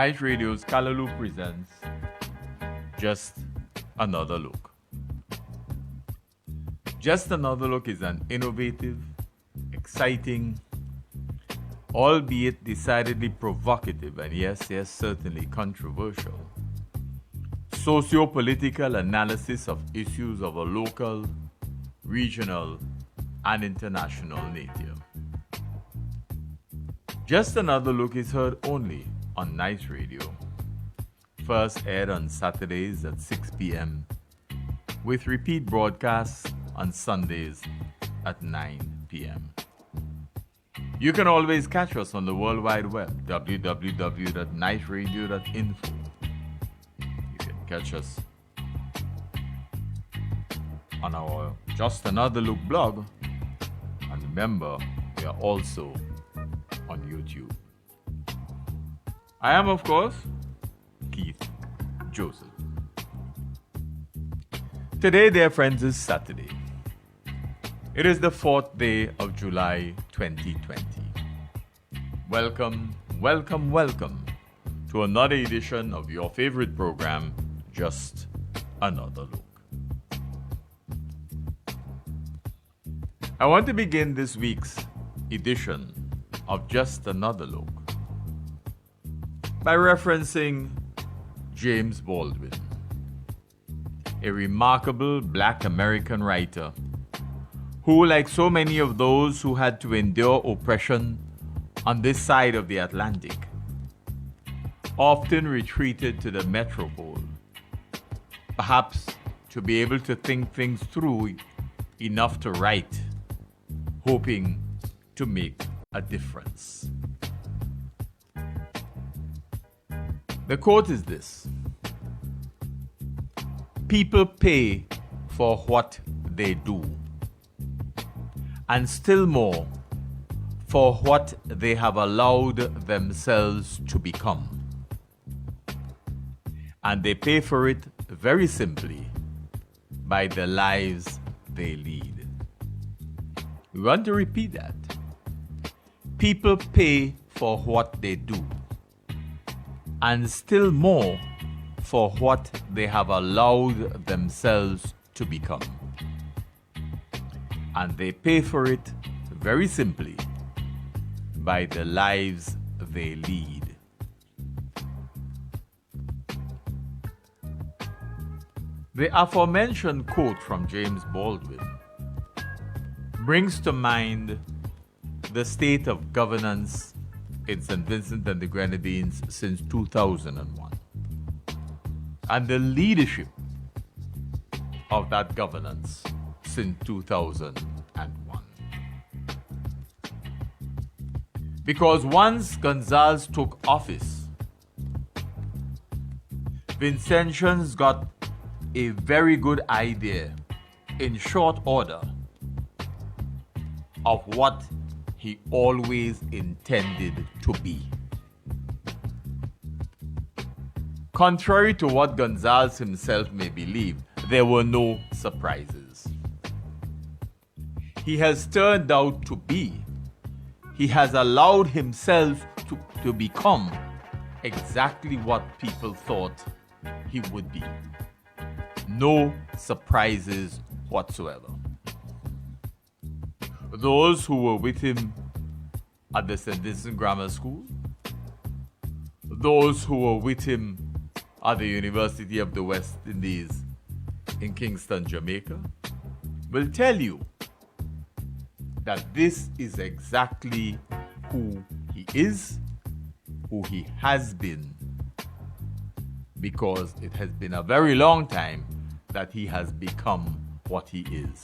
Night Radio's Kalalu presents Just Another Look. Just Another Look is an innovative, exciting, albeit decidedly provocative and yes, certainly controversial, socio-political analysis of issues of a local, regional, and international nature. Just Another Look is heard only on Night Radio. First aired on Saturdays at 6 p.m. with repeat broadcasts on Sundays at 9 p.m. You can always catch us on the World Wide Web, www.nightradio.info. You can catch us on our Just Another Look blog. And remember, we are also on YouTube. I am, of course, Keith Joseph. Today, dear friends, is Saturday. It is the 4th day of July 2020. Welcome to another edition of your favorite program, Just Another Look. I want to begin this week's edition of Just Another Look by referencing James Baldwin, a remarkable Black American writer who, like so many of those who had to endure oppression on this side of the Atlantic, often retreated to the metropole, perhaps to be able to think things through enough to write, hoping to make a difference. The quote is this: "People pay for what they do, and still more for what they have allowed themselves to become. And they pay for it very simply by the lives they lead." We want to repeat that. People pay for what they do, and still more for what they have allowed themselves to become. And they pay for it very simply by the lives they lead. The aforementioned quote from James Baldwin brings to mind the state of governance in St. Vincent and the Grenadines since 2001 and the leadership of that governance since 2001. Because once Gonzales took office, Vincentians got a very good idea in short order of what he always intended to be. Contrary to what Gonzales himself may believe, there were no surprises. He has turned out to be, he has allowed himself to become exactly what people thought he would be. No surprises whatsoever. Those who were with him at the St. Vincent Grammar School, those who were with him at the University of the West Indies in Kingston, Jamaica, will tell you that this is exactly who he is, who he has been, because it has been a very long time that he has become what he is.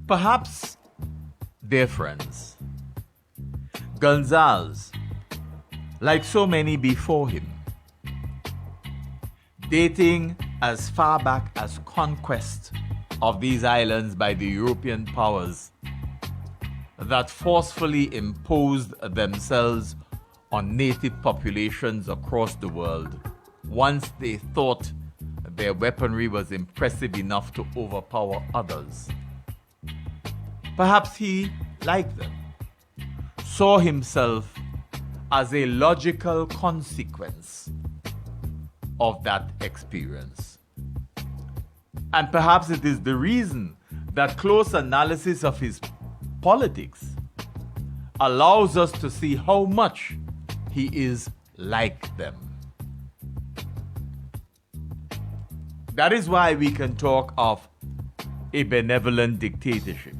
Perhaps, dear friends, Gonzales, like so many before him, dating as far back as conquest of these islands by the European powers that forcefully imposed themselves on native populations across the world once they thought their weaponry was impressive enough to overpower others. Perhaps he, like them, saw himself as a logical consequence of that experience. And perhaps it is the reason that close analysis of his politics allows us to see how much he is like them. That is why we can talk of a benevolent dictatorship.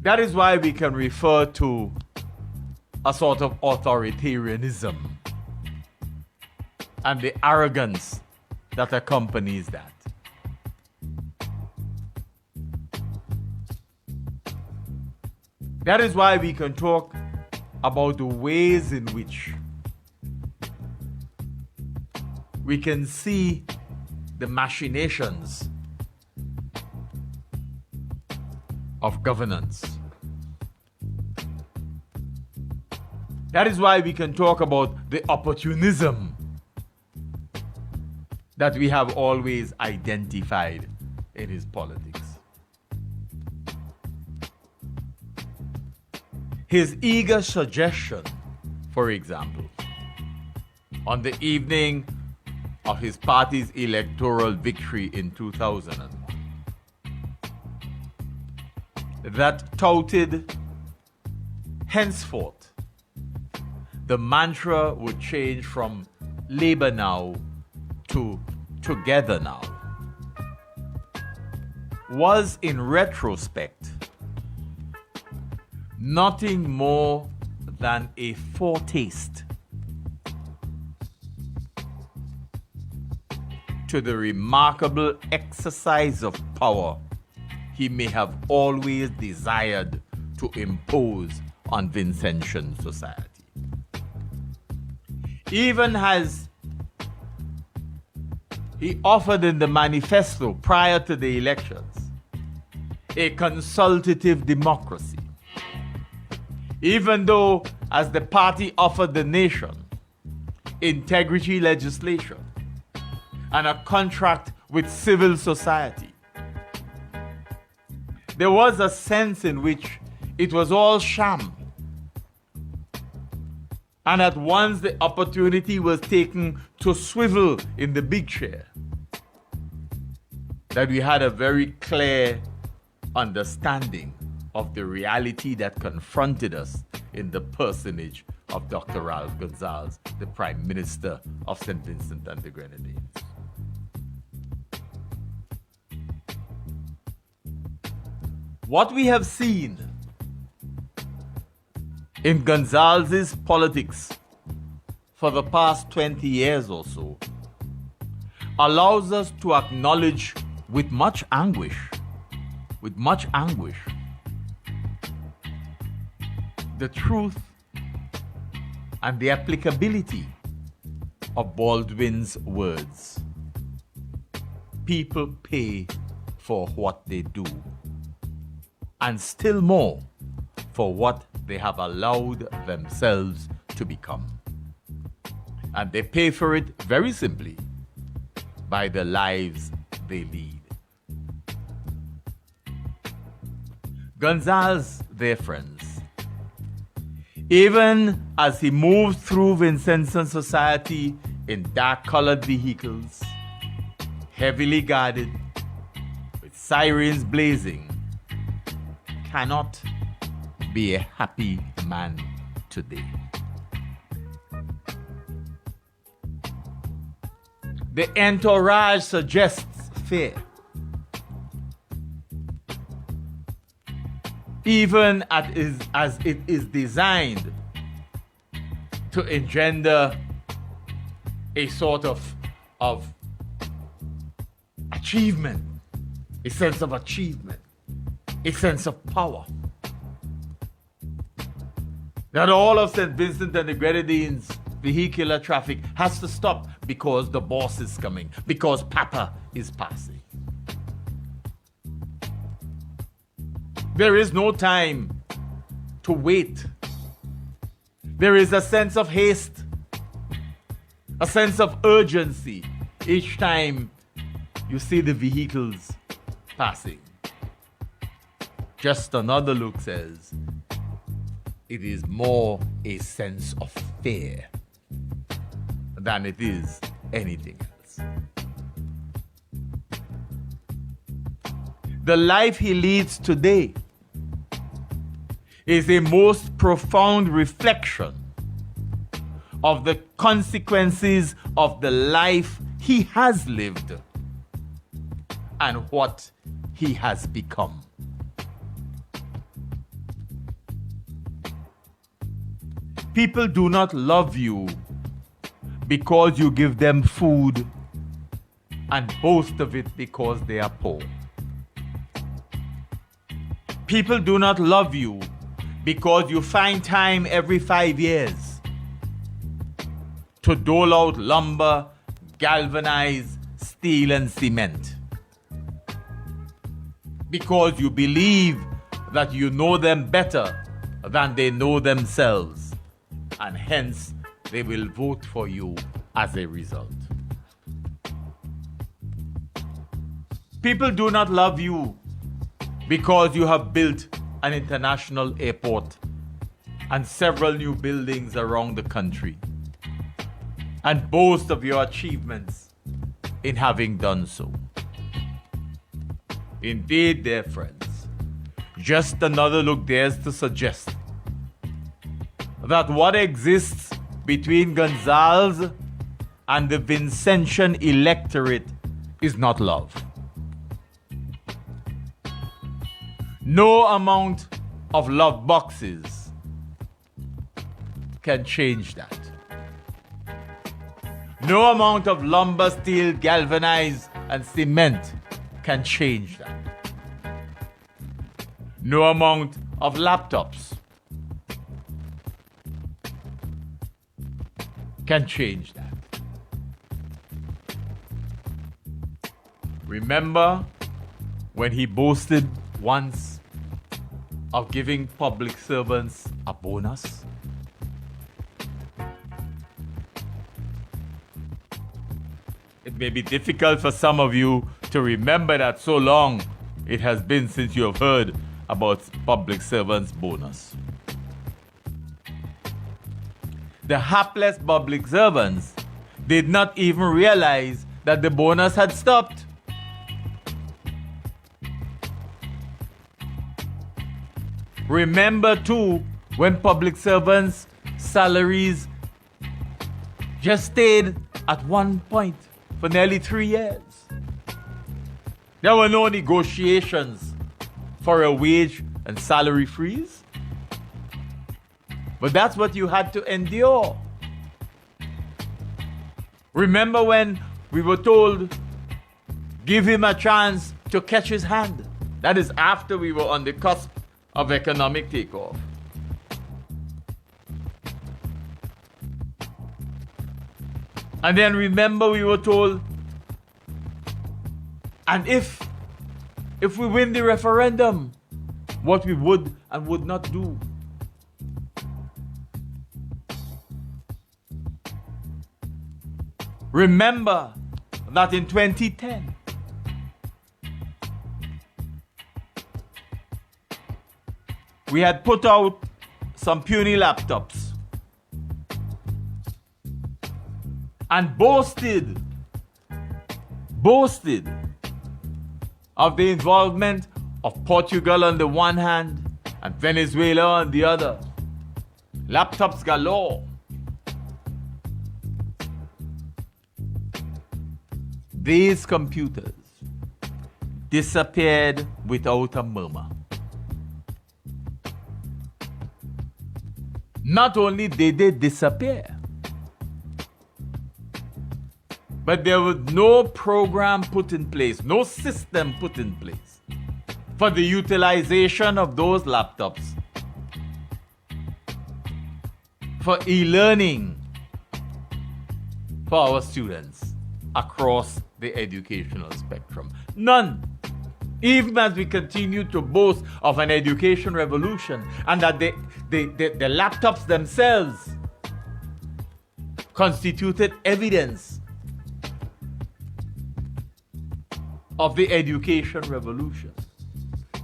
That is why we can refer to a sort of authoritarianism and the arrogance that accompanies that. That is why we can talk about the ways in which we can see the machinations of governance. That is why we can talk about the opportunism that we have always identified in his politics. His eager suggestion, for example, on the evening of his party's electoral victory in 2001, that touted henceforth the mantra would change from Labor Now to Together Now, was in retrospect nothing more than a foretaste to the remarkable exercise of power he may have always desired to impose on Vincentian society. Even as he offered in the manifesto prior to the elections a consultative democracy, even though as the party offered the nation integrity legislation and a contract with civil society, there was a sense in which it was all sham. And at once the opportunity was taken to swivel in the big chair, that we had a very clear understanding of the reality that confronted us in the personage of Dr. Ralph Gonsalves, the Prime Minister of St. Vincent and the Grenadines. What we have seen in Gonsalves' politics for the past 20 years or so allows us to acknowledge with much anguish, the truth and the applicability of Baldwin's words. People pay for what they do, and still more for what they have allowed themselves to become. And they pay for it very simply by the lives they lead. Gonsalves, their friends, even as he moved through Vincentian society in dark-colored vehicles, heavily guarded, with sirens blazing, cannot be a happy man today. The entourage suggests fear. Even as it is designed to engender a sort of achievement, a sense of achievement, a sense of power. That all of St. Vincent and the Grenadines vehicular traffic has to stop because the boss is coming, because Papa is passing. There is no time to wait. There is a sense of haste, a sense of urgency each time you see the vehicles passing. Just Another Look says, It is more a sense of fear than it is anything else. The life he leads today is a most profound reflection of the consequences of the life he has lived and what he has become. People do not love you because you give them food and boast of it because they are poor. People do not love you because you find time every 5 years to dole out lumber, galvanize, steel, and cement. Because you believe that you know them better than they know themselves, and hence they will vote for you as a result. People do not love you because you have built an international airport and several new buildings around the country and boast of your achievements in having done so. Indeed, dear friends, just another look dares to suggest that what exists between Gonzales and the Vincentian electorate is not love. No amount of love boxes can change that. No amount of lumber, steel, galvanized, and cement can change that. No amount of laptops can change that. Remember when he boasted once of giving public servants a bonus? It may be difficult for some of you to remember that so long it has been since you have heard about public servants' bonus. The hapless public servants did not even realize that the bonus had stopped. Remember too, when public servants' salaries just stayed at one point for nearly 3 years. There were no negotiations for a wage and salary freeze. But that's what you had to endure. Remember when we were told, give him a chance to catch his hand? That is after we were on the cusp of economic takeoff. And then remember we were told, and if we win the referendum, what we would and would not do. Remember that in 2010, we had put out some puny laptops and boasted of the involvement of Portugal on the one hand and Venezuela on the other. Laptops galore. These computers disappeared without a murmur. Not only did they disappear, but there was no program put in place, no system put in place for the utilization of those laptops for e-learning for our students across the educational spectrum. None. Even as we continue to boast of an education revolution and that the laptops themselves constituted evidence of the education revolution,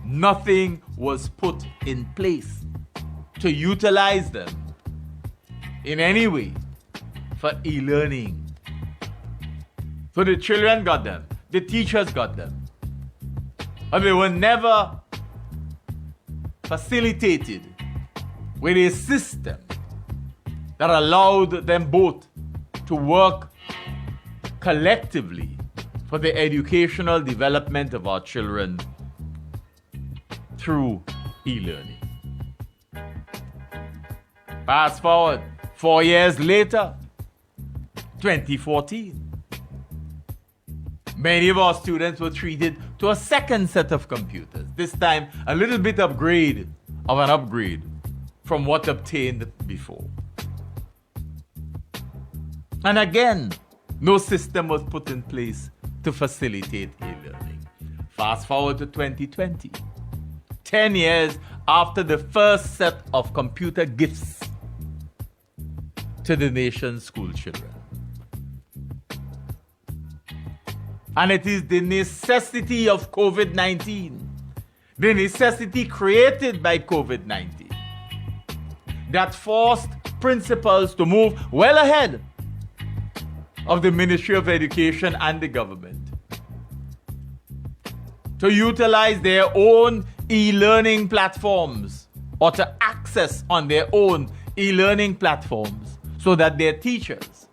nothing was put in place to utilize them in any way for e-learning. So the children got them, the teachers got them, but they were never facilitated with a system that allowed them both to work collectively for the educational development of our children through e-learning. Fast forward 4 years later, 2014. Many of our students were treated to a second set of computers, this time a little bit of an upgrade from what obtained before. And again, no system was put in place to facilitate e-learning. Fast forward to 2020, 10 years after the first set of computer gifts to the nation's school children. And it is the necessity of COVID-19, the necessity created by COVID-19, that forced principals to move well ahead of the Ministry of Education and the government to utilize their own e-learning platforms or to access on their own e-learning platforms so that their teachers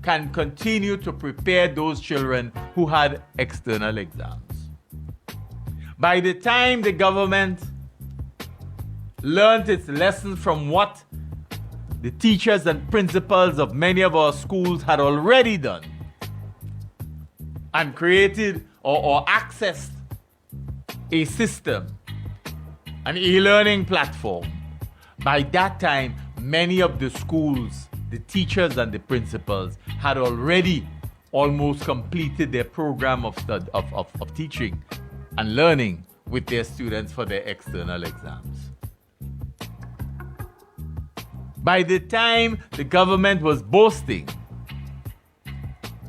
can continue to prepare those children who had external exams. By the time the government learned its lessons from what the teachers and principals of many of our schools had already done and created or accessed a system, an e-learning platform, by that time, many of the schools, the teachers and the principals had already almost completed their program of teaching and learning with their students for their external exams. By the time the government was boasting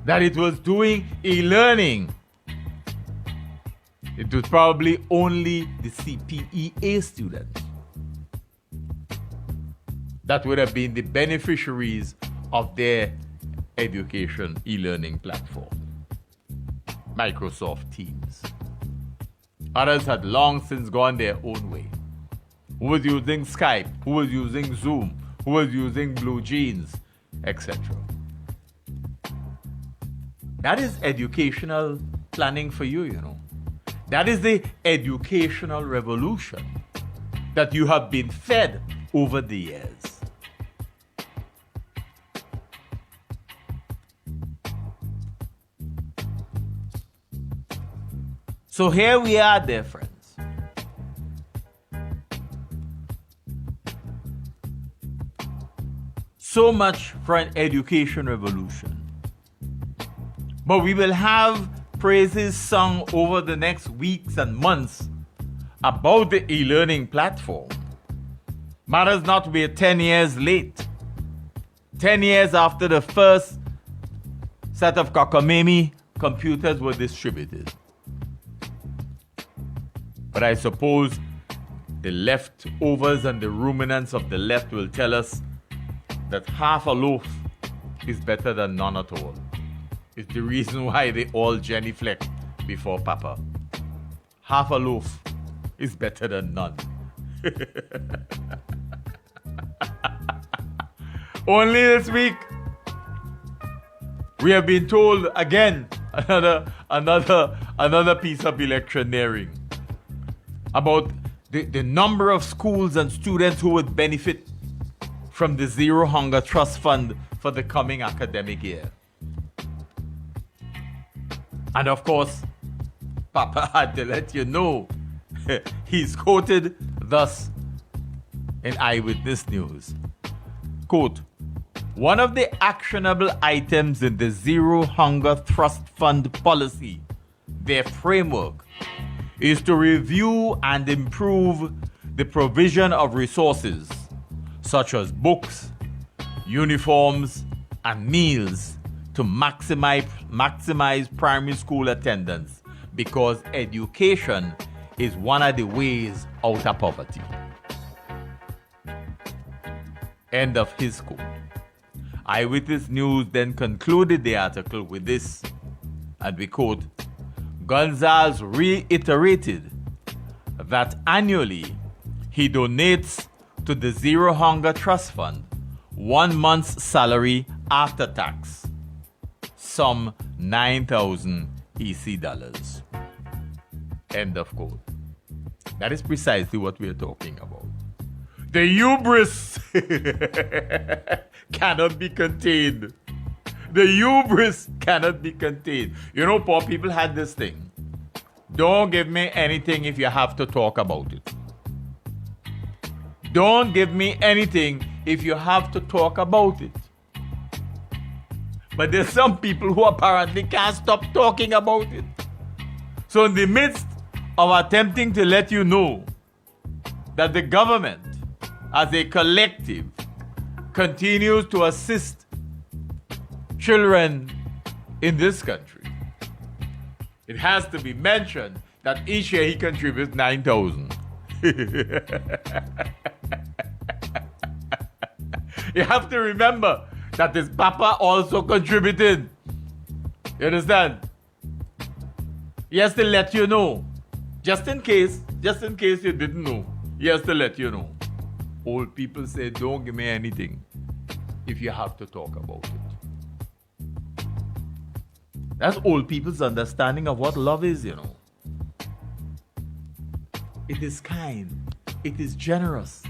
that it was doing e-learning, it was probably only the CPEA students that would have been the beneficiaries of their education e-learning platform, Microsoft Teams. Others had long since gone their own way. Who was using Skype, who was using Zoom, who was using Blue Jeans, etc. That is educational planning for you, you know. That is the educational revolution that you have been fed over the years. So here we are, dear friends. So much for an education revolution. But we will have praises sung over the next weeks and months about the e-learning platform. Matters not we're 10 years late. 10 years after the first set of cockamamie computers were distributed. But I suppose the leftovers and the ruminants of the left will tell us that half a loaf is better than none at all. It's the reason why they all genuflect before Papa. Half a loaf is better than none. Only this week, we have been told again another piece of electioneering about the number of schools and students who would benefit from the Zero Hunger Trust Fund for the coming academic year. And of course, Papa had to let you know, he's quoted thus in Eyewitness News. Quote, "One of the actionable items in the Zero Hunger Trust Fund policy, their framework, is to review and improve the provision of resources such as books, uniforms, and meals to maximize primary school attendance, because education is one of the ways out of poverty." End of his quote. Eyewitness News then concluded the article with this, and we quote, Gonzalez reiterated that annually he donates to the Zero Hunger Trust Fund 1 month's salary after tax, some 9,000 EC dollars. End of quote. That is precisely what we are talking about. The hubris cannot be contained. The hubris cannot be contained. You know, poor people had this thing. Don't give me anything if you have to talk about it. Don't give me anything if you have to talk about it. But there's some people who apparently can't stop talking about it. So in the midst of attempting to let you know that the government as a collective continues to assist children in this country, it has to be mentioned that each year he contributes 9,000. You have to remember that his papa also contributed. You understand? He has to let you know. Just in case you didn't know, he has to let you know. Old people say, don't give me anything if you have to talk about it. That's old people's understanding of what love is, you know. It is kind. It is generous.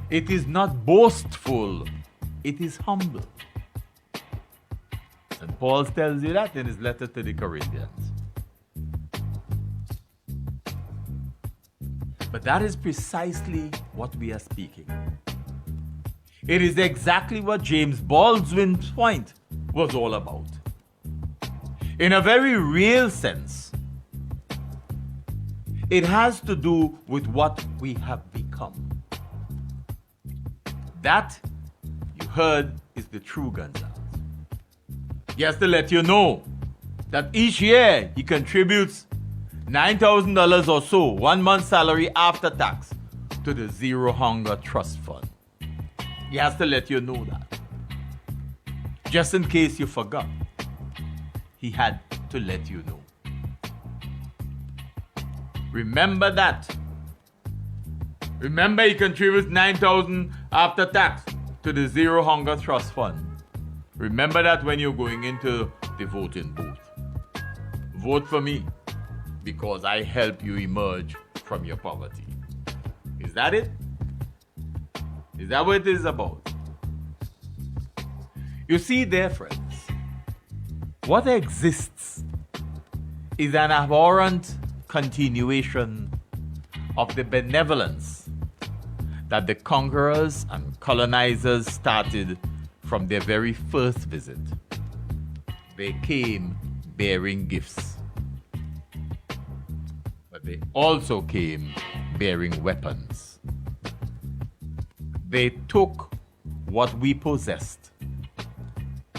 It is not boastful. It is humble. And Paul tells you that in his letter to the Corinthians. But that is precisely what we are speaking. It is exactly what James Baldwin's point was all about. In a very real sense, it has to do with what we have become. That, you heard, is the true Gonzalez. He has to let you know that each year he contributes $9,000 or so, 1 month's salary after tax, to the Zero Hunger Trust Fund. He has to let you know that. Just in case you forgot, he had to let you know. Remember that. Remember, he contributes $9,000 after tax to the Zero Hunger Trust Fund. Remember that when you're going into the voting booth. Vote for me because I help you emerge from your poverty. Is that it? Is that what it is about? You see, dear friends, what exists is an abhorrent continuation of the benevolence that the conquerors and colonizers started from their very first visit. They came bearing gifts, but they also came bearing weapons. They took what we possessed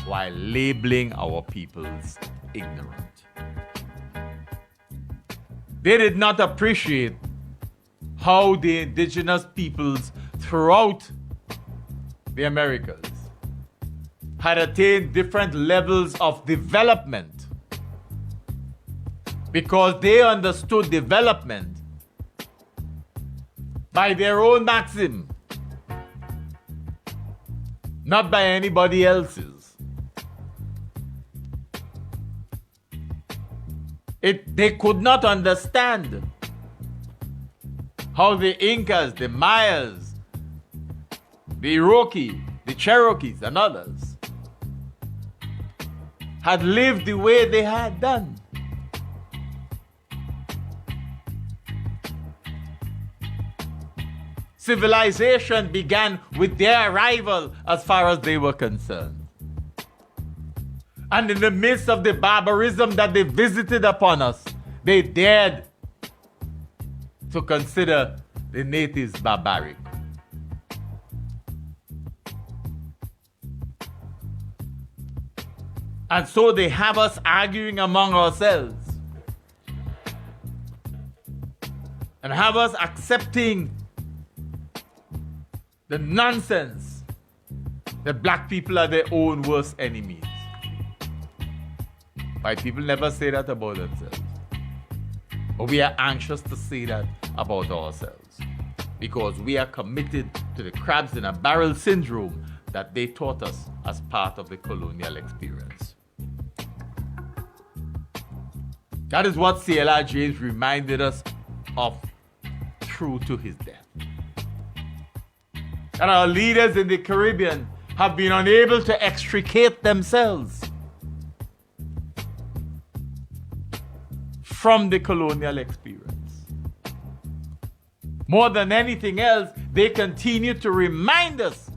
while labeling our peoples ignorant. They did not appreciate how the indigenous peoples throughout the Americas had attained different levels of development because they understood development by their own maxim, not by anybody else's. They could not understand how the Incas, the Mayas, the Iroquois, the Cherokees, and others had lived the way they had done. Civilization began with their arrival as far as they were concerned. And in the midst of the barbarism that they visited upon us, they dared to consider the natives barbaric. And so they have us arguing among ourselves and have us accepting the nonsense that black people are their own worst enemies. White people never say that about themselves. But we are anxious to say that about ourselves because we are committed to the crabs in a barrel syndrome that they taught us as part of the colonial experience. That is what C.L.R. James reminded us of through to his death. That our leaders in the Caribbean have been unable to extricate themselves from the colonial experience. More than anything else, they continue to remind us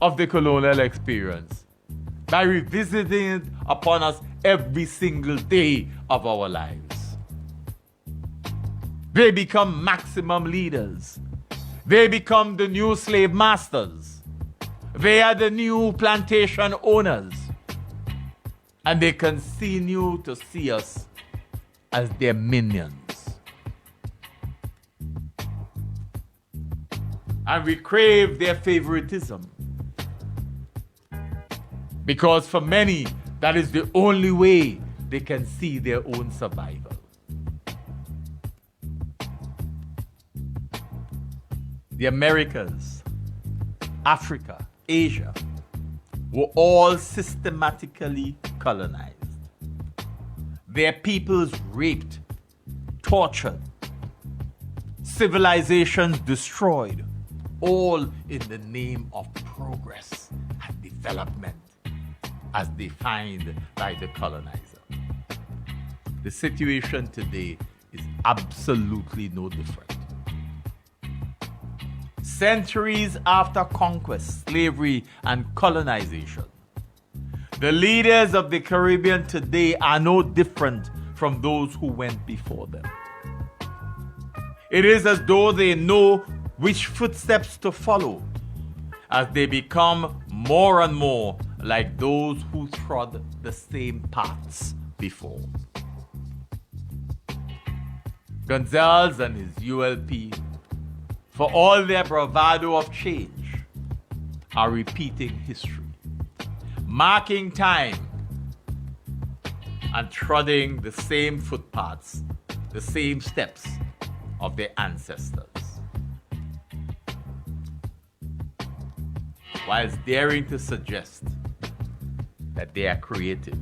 of the colonial experience by revisiting it upon us every single day of our lives. They become maximum leaders. They become the new slave masters. They are the new plantation owners. And they continue to see us as their minions. And we crave their favoritism. Because for many, that is the only way they can see their own survival. The Americas, Africa, Asia were all systematically colonized. Their peoples raped, tortured, civilizations destroyed, all in the name of progress and development as defined by the colonizer. The situation today is absolutely no different. Centuries after conquest, slavery, and colonization, the leaders of the Caribbean today are no different from those who went before them. It is as though they know which footsteps to follow as they become more and more like those who trod the same paths before. Gonzalez and his ULP, for all their bravado of change, are repeating history, marking time, and treading the same footpaths, the same steps of their ancestors. Whilst daring to suggest that they are creative,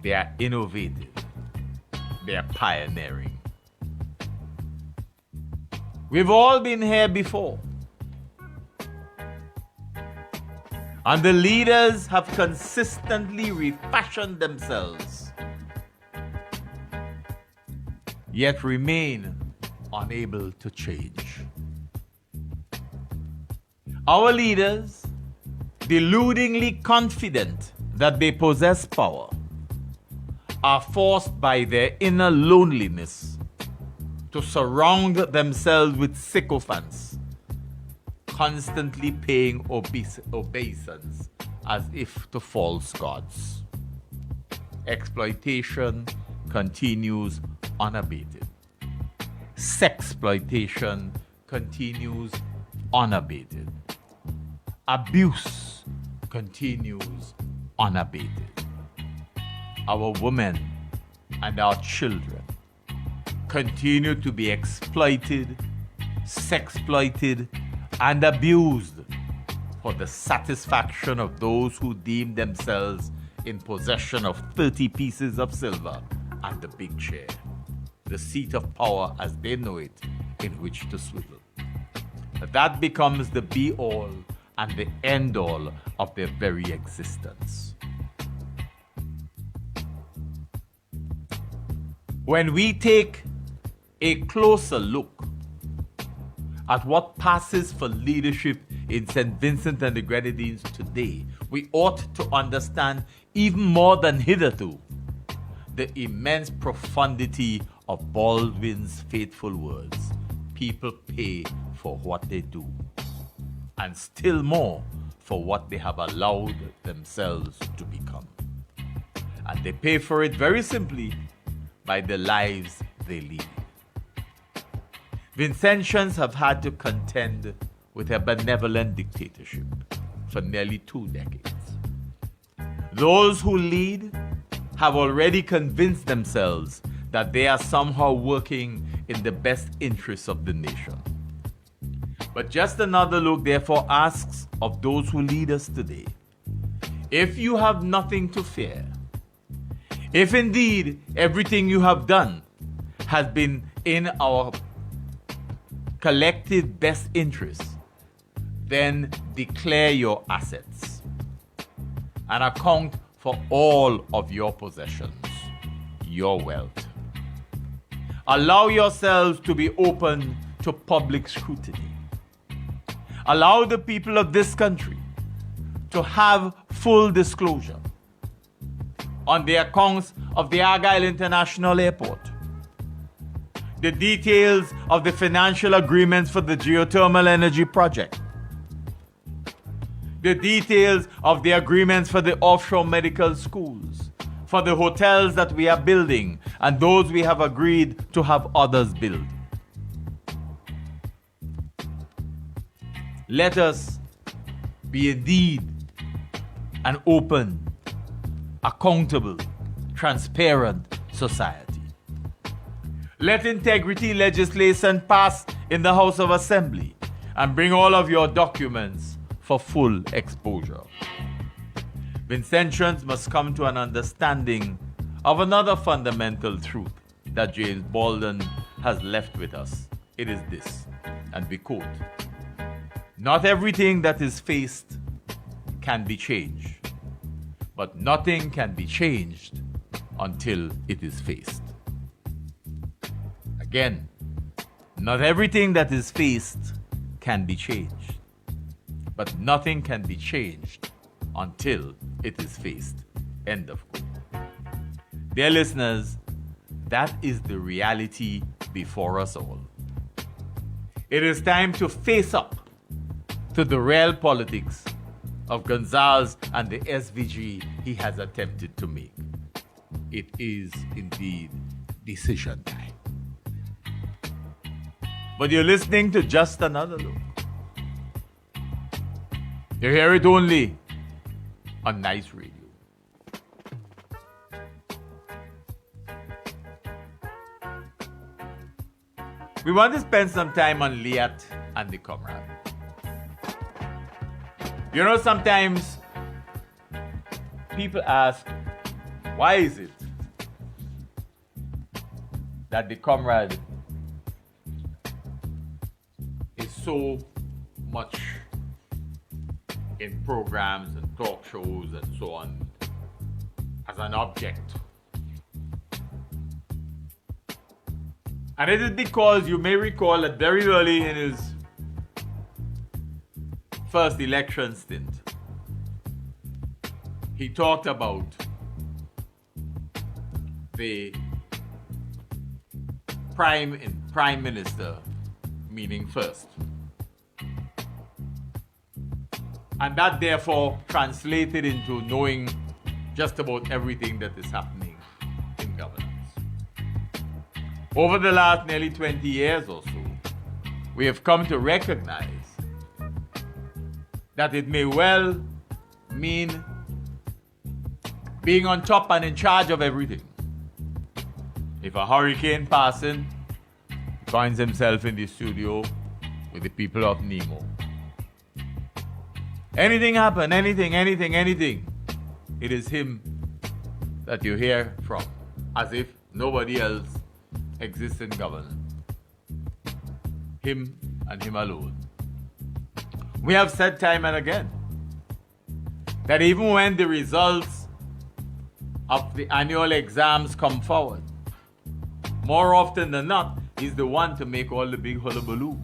they are innovative, they are pioneering. We've all been here before. And the leaders have consistently refashioned themselves, yet remain unable to change. Our leaders, deludingly confident that they possess power, are forced by their inner loneliness to surround themselves with sycophants, constantly paying obeisance as if to false gods. Exploitation continues unabated. Sexploitation continues unabated. Abuse continues unabated. Our women and our children continue to be exploited, sexploited, and abused for the satisfaction of those who deem themselves in possession of 30 pieces of silver and the big chair, the seat of power as they know it, in which to swivel. That becomes the be-all and the end-all of their very existence. When we take a closer look at what passes for leadership in St. Vincent and the Grenadines today, we ought to understand even more than hitherto the immense profundity of Baldwin's fateful words. People pay for what they do, and still more for what they have allowed themselves to become. And they pay for it very simply by the lives they lead. Vincentians have had to contend with a benevolent dictatorship for nearly 2 decades. Those who lead have already convinced themselves that they are somehow working in the best interests of the nation. But Just Another Look therefore asks of those who lead us today, if you have nothing to fear, if indeed everything you have done has been in our collective best interests, then declare your assets and account for all of your possessions, your wealth. Allow yourselves to be open to public scrutiny. Allow the people of this country to have full disclosure on the accounts of the Argyle International Airport, the details of the financial agreements for the geothermal energy project, the details of the agreements for the offshore medical schools, for the hotels that we are building, and those we have agreed to have others build. Let us be indeed an open, accountable, transparent society. Let integrity legislation pass in the House of Assembly and bring all of your documents for full exposure. Vincentians must come to an understanding of another fundamental truth that James Baldwin has left with us. It is this, and we quote, "Not everything that is faced can be changed, but nothing can be changed until it is faced." Again, not everything that is faced can be changed, but nothing can be changed until it is faced. End of quote. Dear listeners, that is the reality before us all. It is time to face up to the real politics of Gonzalez and the SVG he has attempted to make. It is indeed decision time. But you're listening to Just Another Look. You hear it only on Nice Radio. We want to spend some time on Liat and the comrade. You know, sometimes people ask, why is it that the comrade is so much in programs and talk shows and so on as an object? And it is because you may recall that very early in his first election stint, he talked about the prime minister, meaning first. And that therefore translated into knowing just about everything that is happening in governance. Over the last nearly 20 years or so, we have come to recognize that it may well mean being on top and in charge of everything. If a hurricane passing, he finds himself in the studio with the people of Nemo. Anything happen, anything, it is him that you hear from, as if nobody else exists in governance. Him and him alone. We have said time and again that even when the results of the annual exams come forward, more often than not, he's the one to make all the big hullabaloo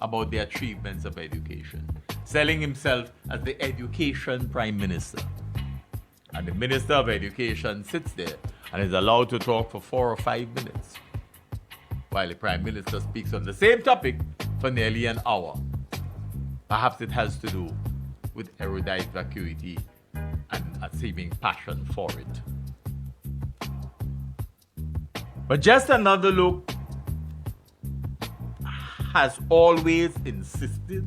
about the achievements of education, selling himself as the education prime minister. And the minister of education sits there and is allowed to talk for 4 or 5 minutes, while the prime minister speaks on the same topic for nearly an hour. Perhaps it has to do with erudite vacuity and a seeming passion for it. But Just Another Look has always insisted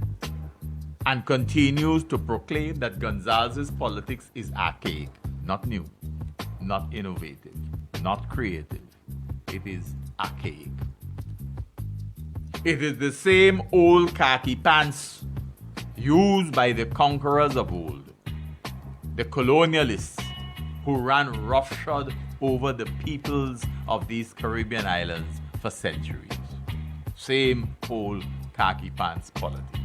and continues to proclaim that Gonzalez's politics is archaic, not new, not innovative, not creative. It is archaic. It is the same old khaki pants used by the conquerors of old, the colonialists who ran roughshod over the peoples of these Caribbean islands for centuries. Same old khaki pants politics.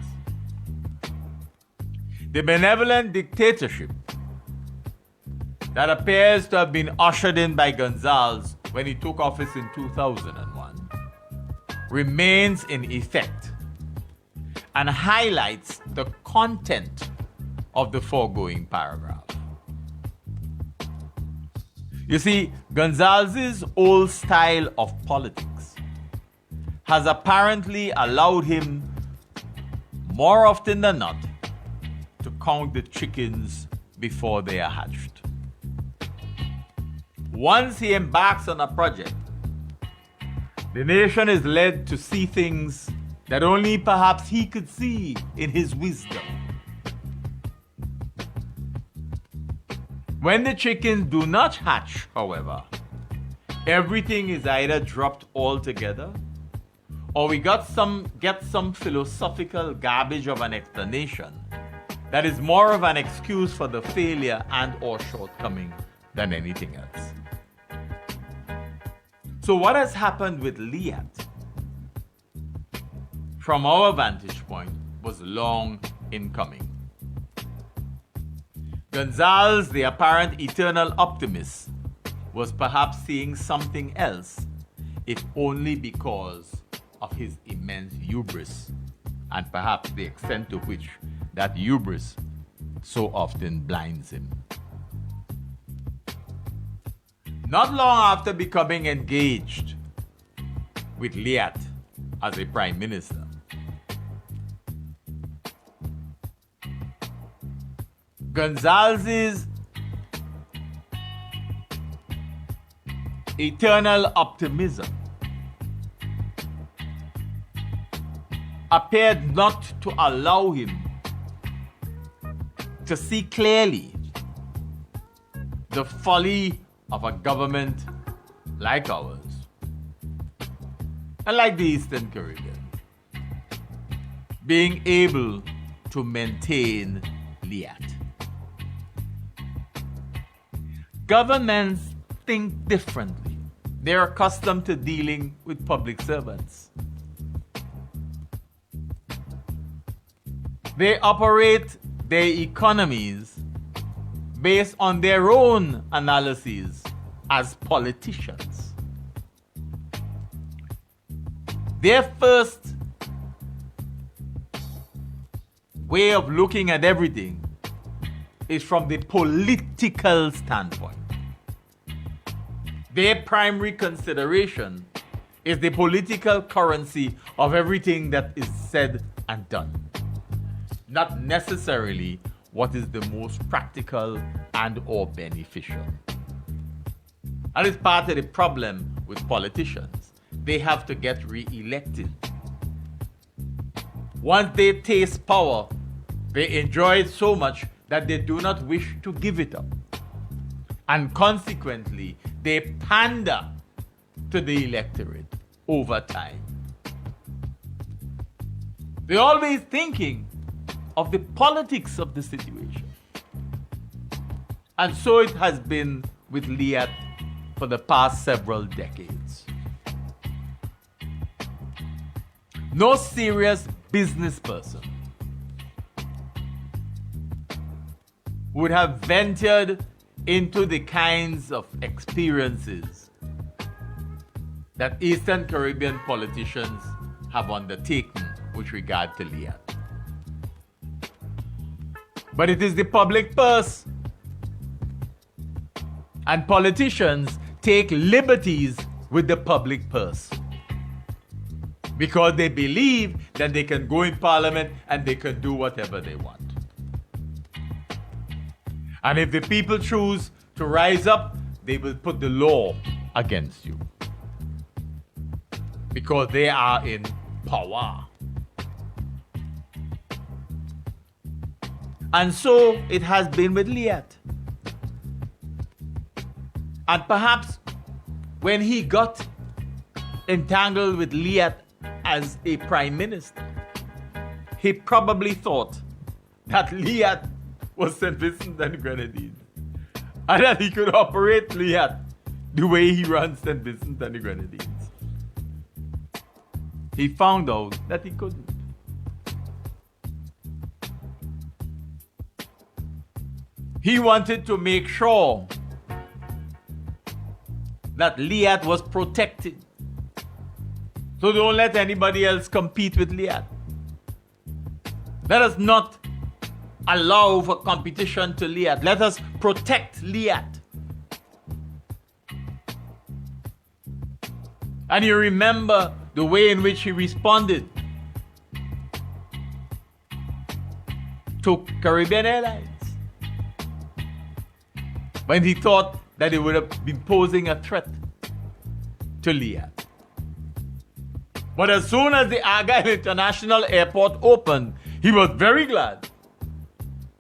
The benevolent dictatorship that appears to have been ushered in by Gonzalez when he took office in 2001 remains in effect and highlights the content of the foregoing paragraph. You see, Gonzalez's old style of politics has apparently allowed him, more often than not, to count the chickens before they are hatched. Once he embarks on a project, the nation is led to see things that only perhaps he could see in his wisdom. When the chickens do not hatch, however, everything is either dropped altogether or we get some philosophical garbage of an explanation that is more of an excuse for the failure and or shortcoming than anything else. So what has happened with Liat, from our vantage point, was long in coming. Gonzalez, the apparent eternal optimist, was perhaps seeing something else, if only because of his immense hubris, and perhaps the extent to which that hubris so often blinds him. Not long after becoming engaged with Liat as a prime minister, Gonzalez's eternal optimism appeared not to allow him to see clearly the folly of a government like ours and like the Eastern Caribbean being able to maintain Liat. Governments think differently. They're accustomed to dealing with public servants. They operate their economies based on their own analyses as politicians. Their first way of looking at everything is from the political standpoint. Their primary consideration is the political currency of everything that is said and done, not necessarily what is the most practical and or beneficial. And it's part of the problem with politicians. They have to get re-elected. Once they taste power, they enjoy it so much that they do not wish to give it up. And consequently, they pander to the electorate over time. They're always thinking of the politics of the situation. And so it has been with Liat for the past several decades. No serious business person would have ventured into the kinds of experiences that Eastern Caribbean politicians have undertaken with regard to Liat. But it is the public purse, and politicians take liberties with the public purse because they believe that they can go in parliament and they can do whatever they want. And if the people choose to rise up, they will put the law against you because they are in power. And so it has been with Liat. And perhaps when he got entangled with Liat as a prime minister, he probably thought that Liat was St. Vincent and the Grenadines, and that he could operate Liat the way he runs St. Vincent and the Grenadines. He found out that he couldn't. He wanted to make sure that Liat was protected. So don't let anybody else compete with Liat. Let us not allow for competition to Liat. Let us protect Liat. And you remember the way in which he responded to Caribbean Airlines when he thought that it would have been posing a threat to Liat. But as soon as the Argyle International Airport opened, he was very glad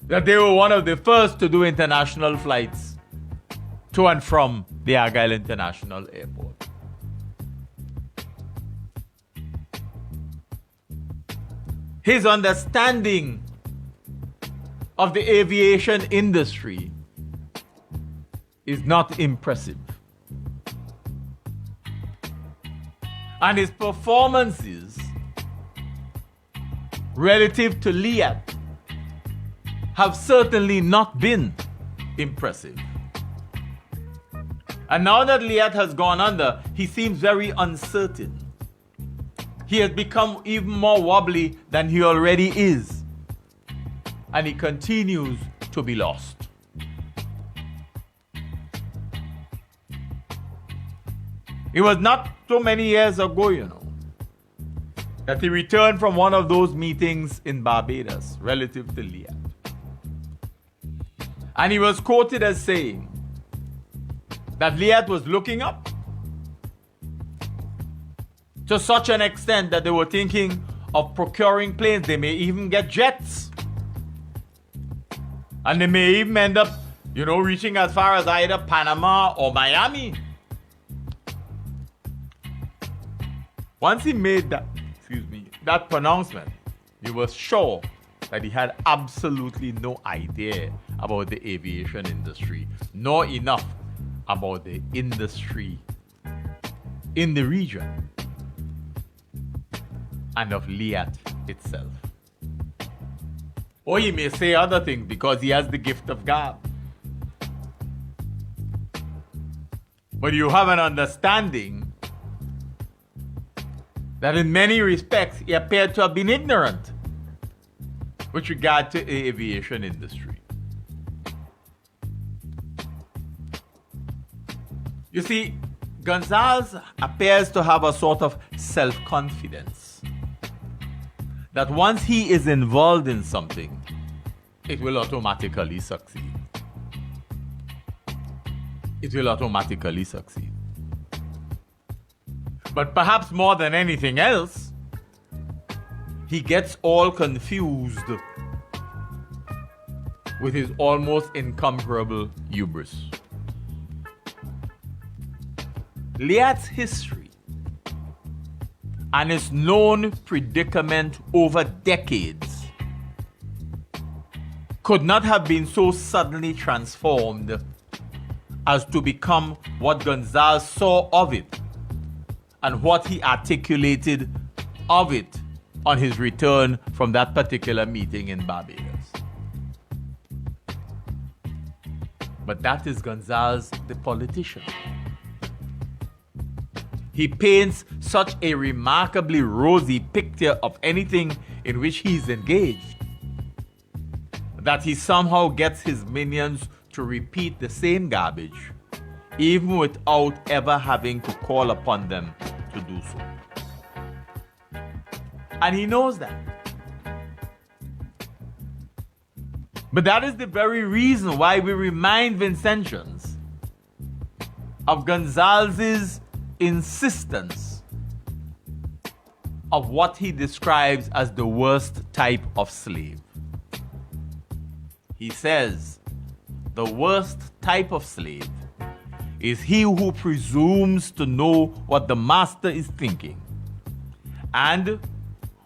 that they were one of the first to do international flights to and from the Argyle International Airport. His understanding of the aviation industry is not impressive. And his performances relative to Liat have certainly not been impressive. And now that Liat has gone under, he seems very uncertain. He has become even more wobbly than he already is. And he continues to be lost. It was not so many years ago, that he returned from one of those meetings in Barbados relative to Liat. And he was quoted as saying that Liat was looking up to such an extent that they were thinking of procuring planes. They may even get jets. And they may even end up, reaching as far as either Panama or Miami. Once he made that pronouncement, he was sure that he had absolutely no idea about the aviation industry, nor enough about the industry in the region and of Liat itself. Or he may say other things because he has the gift of gab. But you have an understanding that in many respects he appeared to have been ignorant with regard to the aviation industry. You see, Gonzalez appears to have a sort of self-confidence that once he is involved in something, it will automatically succeed. It will automatically succeed. But perhaps more than anything else, he gets all confused with his almost incomparable hubris. Liat's history and his known predicament over decades could not have been so suddenly transformed as to become what Gonzalez saw of it and what he articulated of it on his return from that particular meeting in Barbados. But that is Gonzalez, the politician. He paints such a remarkably rosy picture of anything in which he's engaged that he somehow gets his minions to repeat the same garbage, even without ever having to call upon them to do so. And he knows that. But that is the very reason why we remind Vincentians of Gonzalez's insistence of what he describes as the worst type of slave. He says, the worst type of slave is he who presumes to know what the master is thinking, and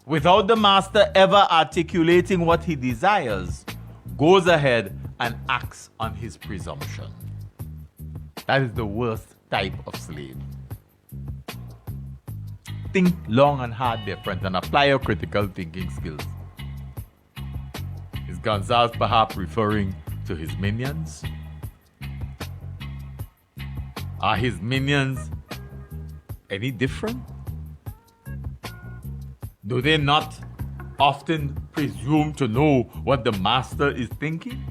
without the master ever articulating what he desires, goes ahead and acts on his presumption. That is the worst type of slave. Think long and hard, dear friends, and apply your critical thinking skills. Is Gonzalez perhaps referring to his minions? Are his minions any different? Do they not often presume to know what the master is thinking?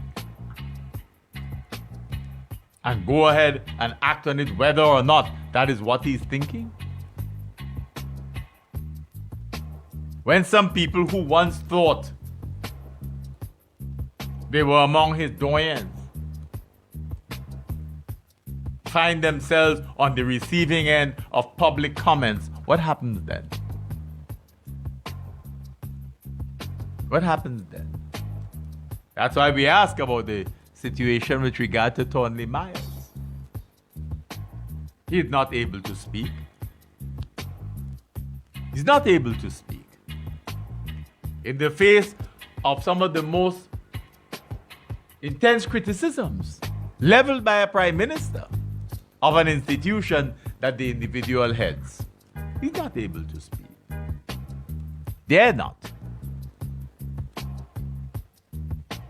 And go ahead and act on it whether or not that is what he's thinking? When some people who once thought they were among his doyens find themselves on the receiving end of public comments, what happens then? What happens then? That's why we ask about the situation with regard to Thornley Myers. He is not able to speak. He's not able to speak. In the face of some of the most intense criticisms leveled by a prime minister of an institution that the individual heads, he's not able to speak. Dare not.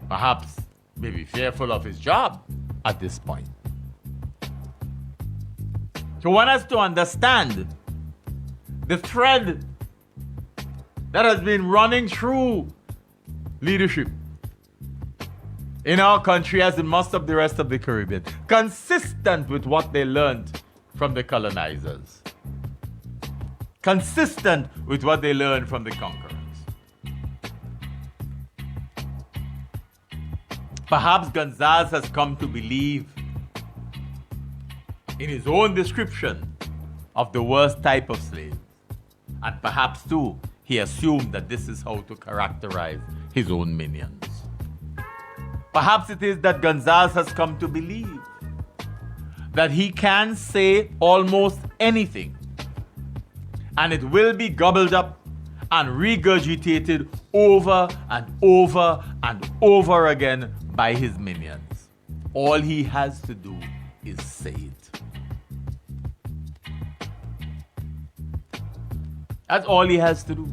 Perhaps maybe fearful of his job at this point. So one has to understand the thread that has been running through leadership in our country as in most of the rest of the Caribbean, consistent with what they learned from the colonizers, consistent with what they learned from the conquerors. Perhaps Gonzalez has come to believe in his own description of the worst type of slave, and perhaps too he assumed that this is how to characterize his own minions. Perhaps it is that Gonzalez has come to believe that he can say almost anything and it will be gobbled up and regurgitated over and over and over again by his minions. All he has to do is say it. That's all he has to do.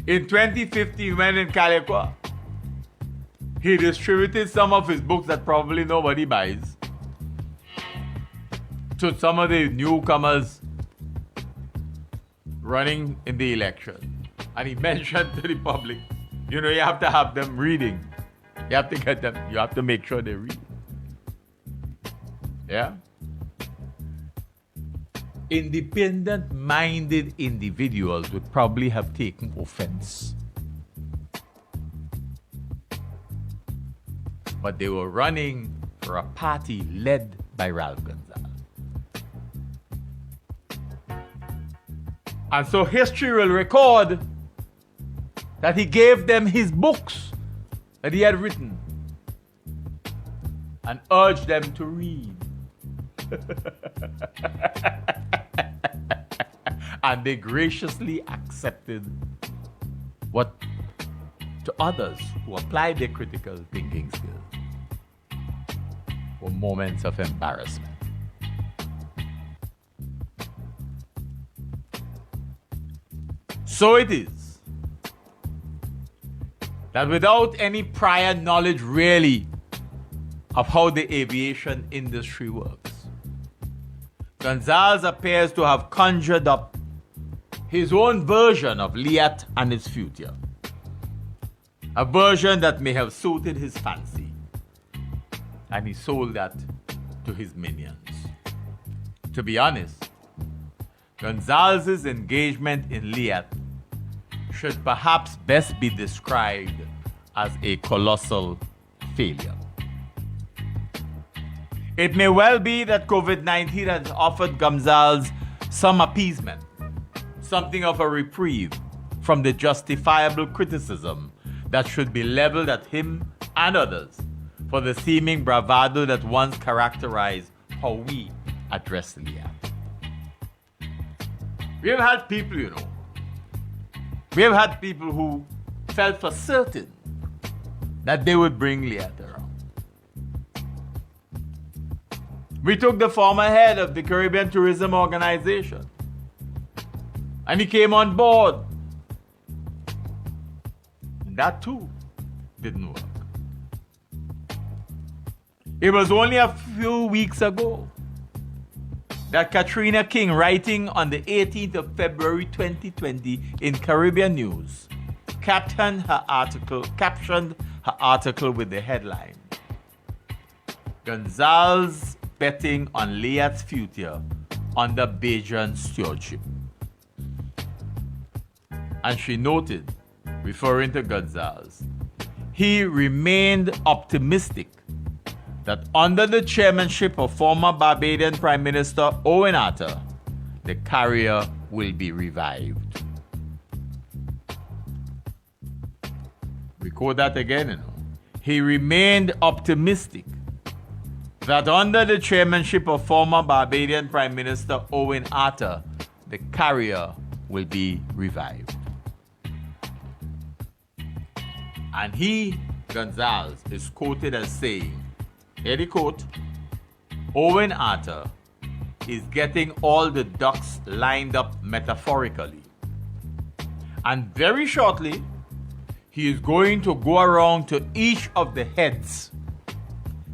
In 2015, when in Calico, he distributed some of his books that probably nobody buys to some of the newcomers running in the election. And he mentioned to the public, you know, you have to have them reading. You have to get them, you have to make sure they read. Yeah? Independent-minded individuals would probably have taken offense. But they were running for a party led by Ralph Gonzalez. And so history will record that he gave them his books that he had written and urged them to read. And they graciously accepted what to others who applied their critical thinking skills were moments of embarrassment. So it is that without any prior knowledge really of how the aviation industry works, Gonzalez appears to have conjured up his own version of Liat and its future. A version that may have suited his fancy. And he sold that to his minions. To be honest, Gonzalez's engagement in Liat should perhaps best be described as a colossal failure. It may well be that COVID-19 has offered Gonzalez some appeasement, something of a reprieve from the justifiable criticism that should be leveled at him and others for the seeming bravado that once characterized how we address Liat. We have had people, we have had people who felt for certain that they would bring Liat around. We took the former head of the Caribbean Tourism Organization, and he came on board. And that too didn't work. It was only a few weeks ago that Katrina King, writing on the 18th of February 2020 in Caribbean News, captioned her article with the headline, "Gonzalez betting on Liat's future under Bajan stewardship." And she noted, referring to Gonzalez, he remained optimistic that under the chairmanship of former Barbadian Prime Minister Owen Atta, the carrier will be revived. Record that again, He remained optimistic that under the chairmanship of former Barbadian Prime Minister Owen Atta, the carrier will be revived. And he, Gonzalez, is quoted as saying, here the quote, "Owen Atta is getting all the ducks lined up metaphorically. And very shortly, he is going to go around to each of the heads,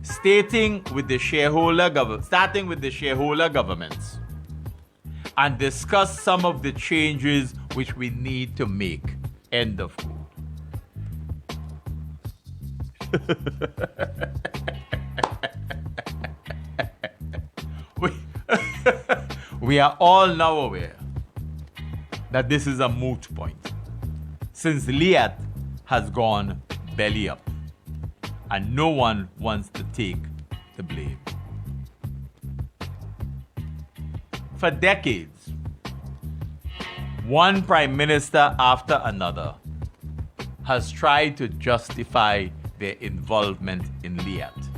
starting with the shareholder governments, and discuss some of the changes which we need to make." End of quote. We are all now aware that this is a moot point, since Liat has gone belly up and no one wants to take the blame. For decades, one prime minister after another has tried to justify their involvement in Liat,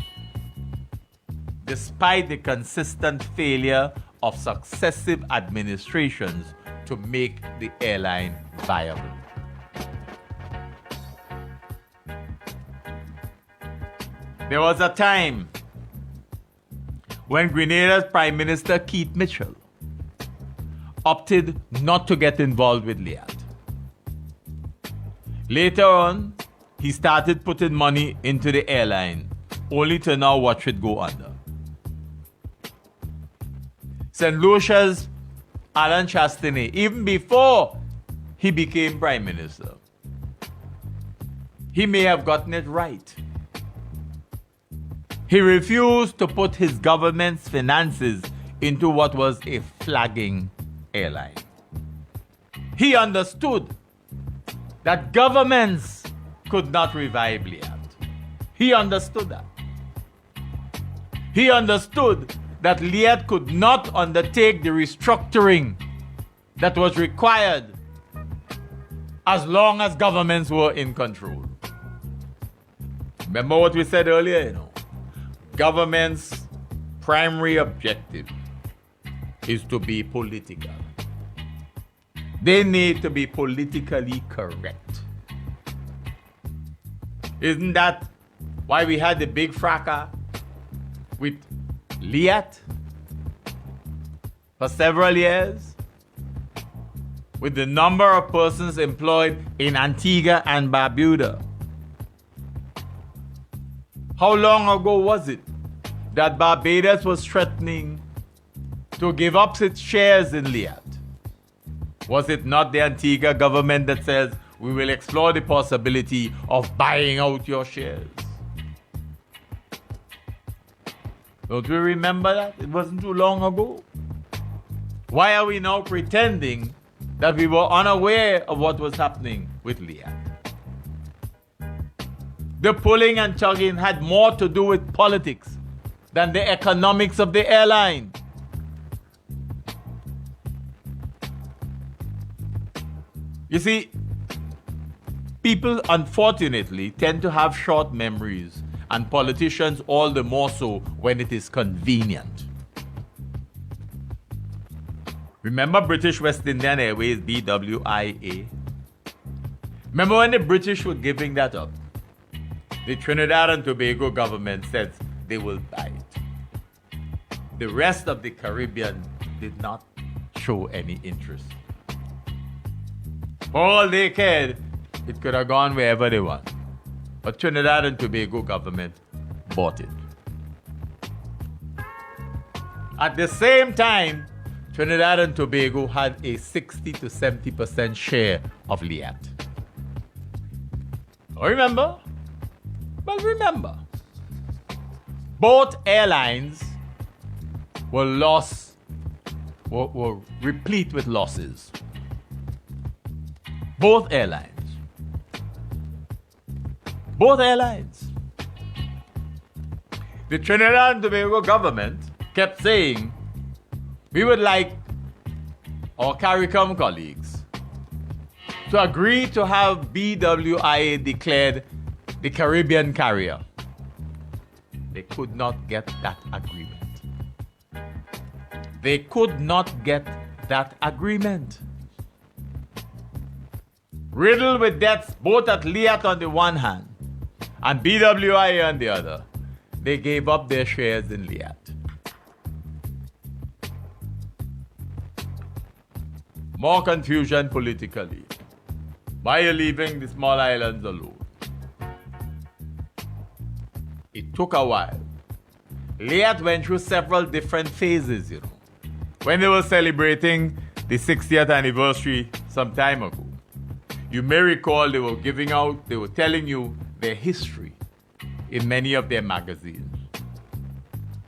despite the consistent failure of successive administrations to make the airline viable. There was a time when Grenada's Prime Minister Keith Mitchell opted not to get involved with Liat. Later on, he started putting money into the airline, only to now watch it go under. St. Lucia's Alan Chastanet, even before he became Prime Minister, he may have gotten it right. He refused to put his government's finances into what was a flagging airline. He understood that governments could not revive Liat. He understood that. He understood that Liat could not undertake the restructuring that was required as long as governments were in control. Remember what we said earlier, Government's primary objective is to be political. They need to be politically correct. Isn't that why we had the big fracas with Liat for several years, with the number of persons employed in Antigua and Barbuda? How long ago was it that Barbados was threatening to give up its shares in Liat? Was it not the Antigua government that says, we will explore the possibility of buying out your shares? Don't we remember that? It wasn't too long ago. Why are we now pretending that we were unaware of what was happening with Liat? The pulling and tugging had more to do with politics than the economics of the airline. You see, People, unfortunately, tend to have short memories, and politicians all the more so when it is convenient. Remember British West Indian Airways, BWIA? Remember when the British were giving that up? The Trinidad and Tobago government said they will buy it. The rest of the Caribbean did not show any interest. For all they cared, it could have gone wherever they want. But Trinidad and Tobago government bought it. At the same time, Trinidad and Tobago had a 60 to 70% share of Liat. Remember? Well, remember, both airlines were replete with losses. Both airlines. The Trinidad and Tobago government kept saying, we would like our CARICOM colleagues to agree to have BWIA declared the Caribbean carrier. They could not get that agreement. They could not get that agreement. Riddled with debts both at Liat on the one hand and BWIA on the other, they gave up their shares in Liat. More confusion politically. Why are you leaving the small islands alone? It took a while. Liat went through several different phases, When they were celebrating the 60th anniversary some time ago, you may recall they were telling you their history in many of their magazines.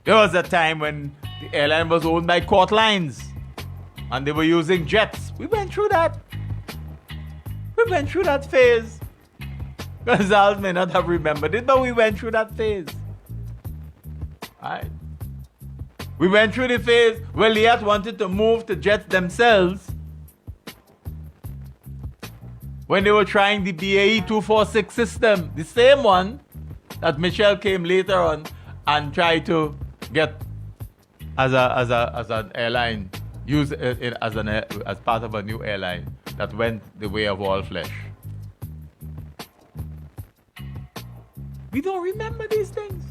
There was a time when the airline was owned by Court Lines and they were using jets. We went through that. Phase. Gonzalez may not have remembered it, but we went through that phase. Right? We went through the phase where Liat wanted to move to jets themselves when they were trying the BAE 246 system, the same one that Michel came later on and tried to get as an airline, use it as part of a new airline that went the way of all flesh. We don't remember these things.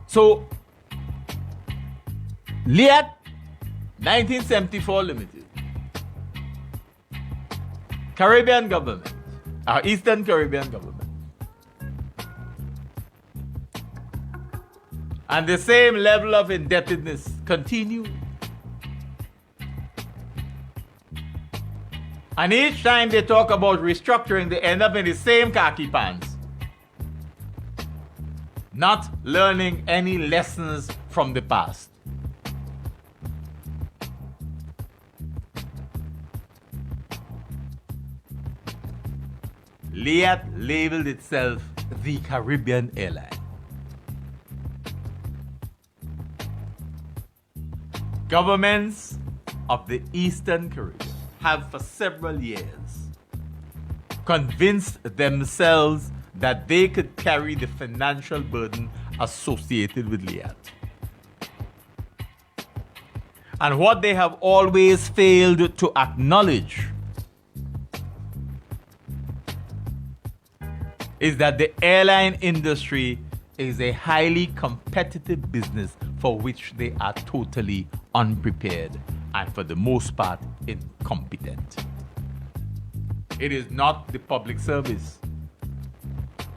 So, Liat 1974 Limited, Caribbean government, our Eastern Caribbean government, and the same level of indebtedness continued. And each time they talk about restructuring, they end up in the same khaki pants, not learning any lessons from the past. Liat labeled itself the Caribbean airline. Governments of the Eastern Caribbean have for several years convinced themselves that they could carry the financial burden associated with Liat. And what they have always failed to acknowledge is that the airline industry is a highly competitive business for which they are totally unprepared and for the most part incompetent. It is not the public service.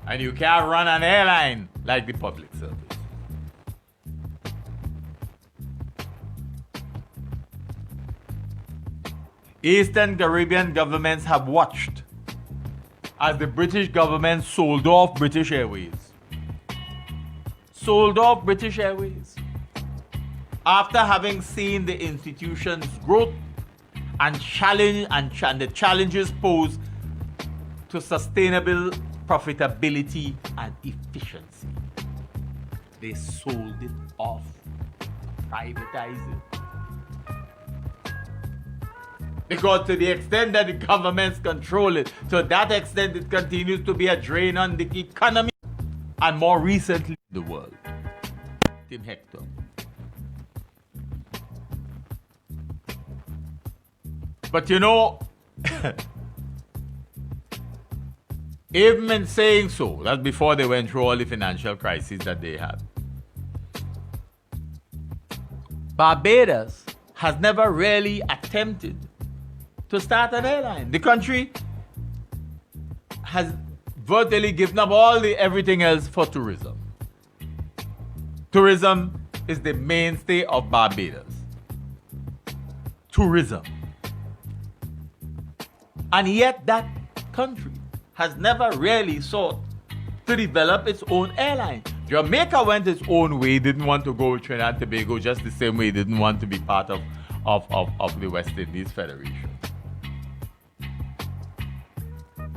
And you can't run an airline like the public service. Eastern Caribbean governments have watched as the British government sold off British Airways. After having seen the institution's growth and the challenges posed to sustainable profitability and efficiency, they sold it off, privatized it. Because to the extent that the governments control it, to that extent it continues to be a drain on the economy. And more recently, the world. Tim Hector. But you know, even in saying so, that's before they went through all the financial crises that they had. Barbados has never really attempted to start an airline. The country has virtually given up everything else for tourism. Tourism is the mainstay of Barbados. Tourism. And yet that country has never really sought to develop its own airline. Jamaica went its own way, didn't want to go with Trinidad and Tobago, just the same way it didn't want to be part of the West Indies Federation.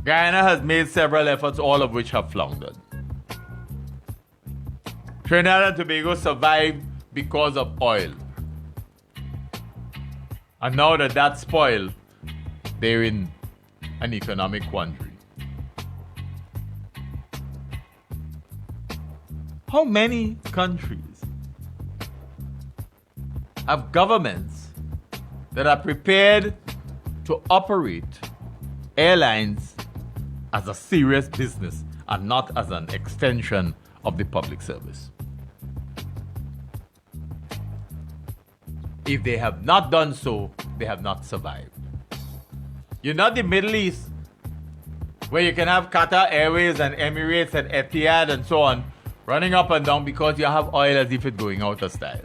Guyana has made several efforts, all of which have floundered. Trinidad and Tobago survived because of oil. And now that that's spoiled, they're in an economic quandary. How many countries have governments that are prepared to operate airlines as a serious business and not as an extension of the public service? If they have not done so, they have not survived. You're not the Middle East, where you can have Qatar Airways and Emirates and Etihad and so on running up and down because you have oil as if it's going out of style.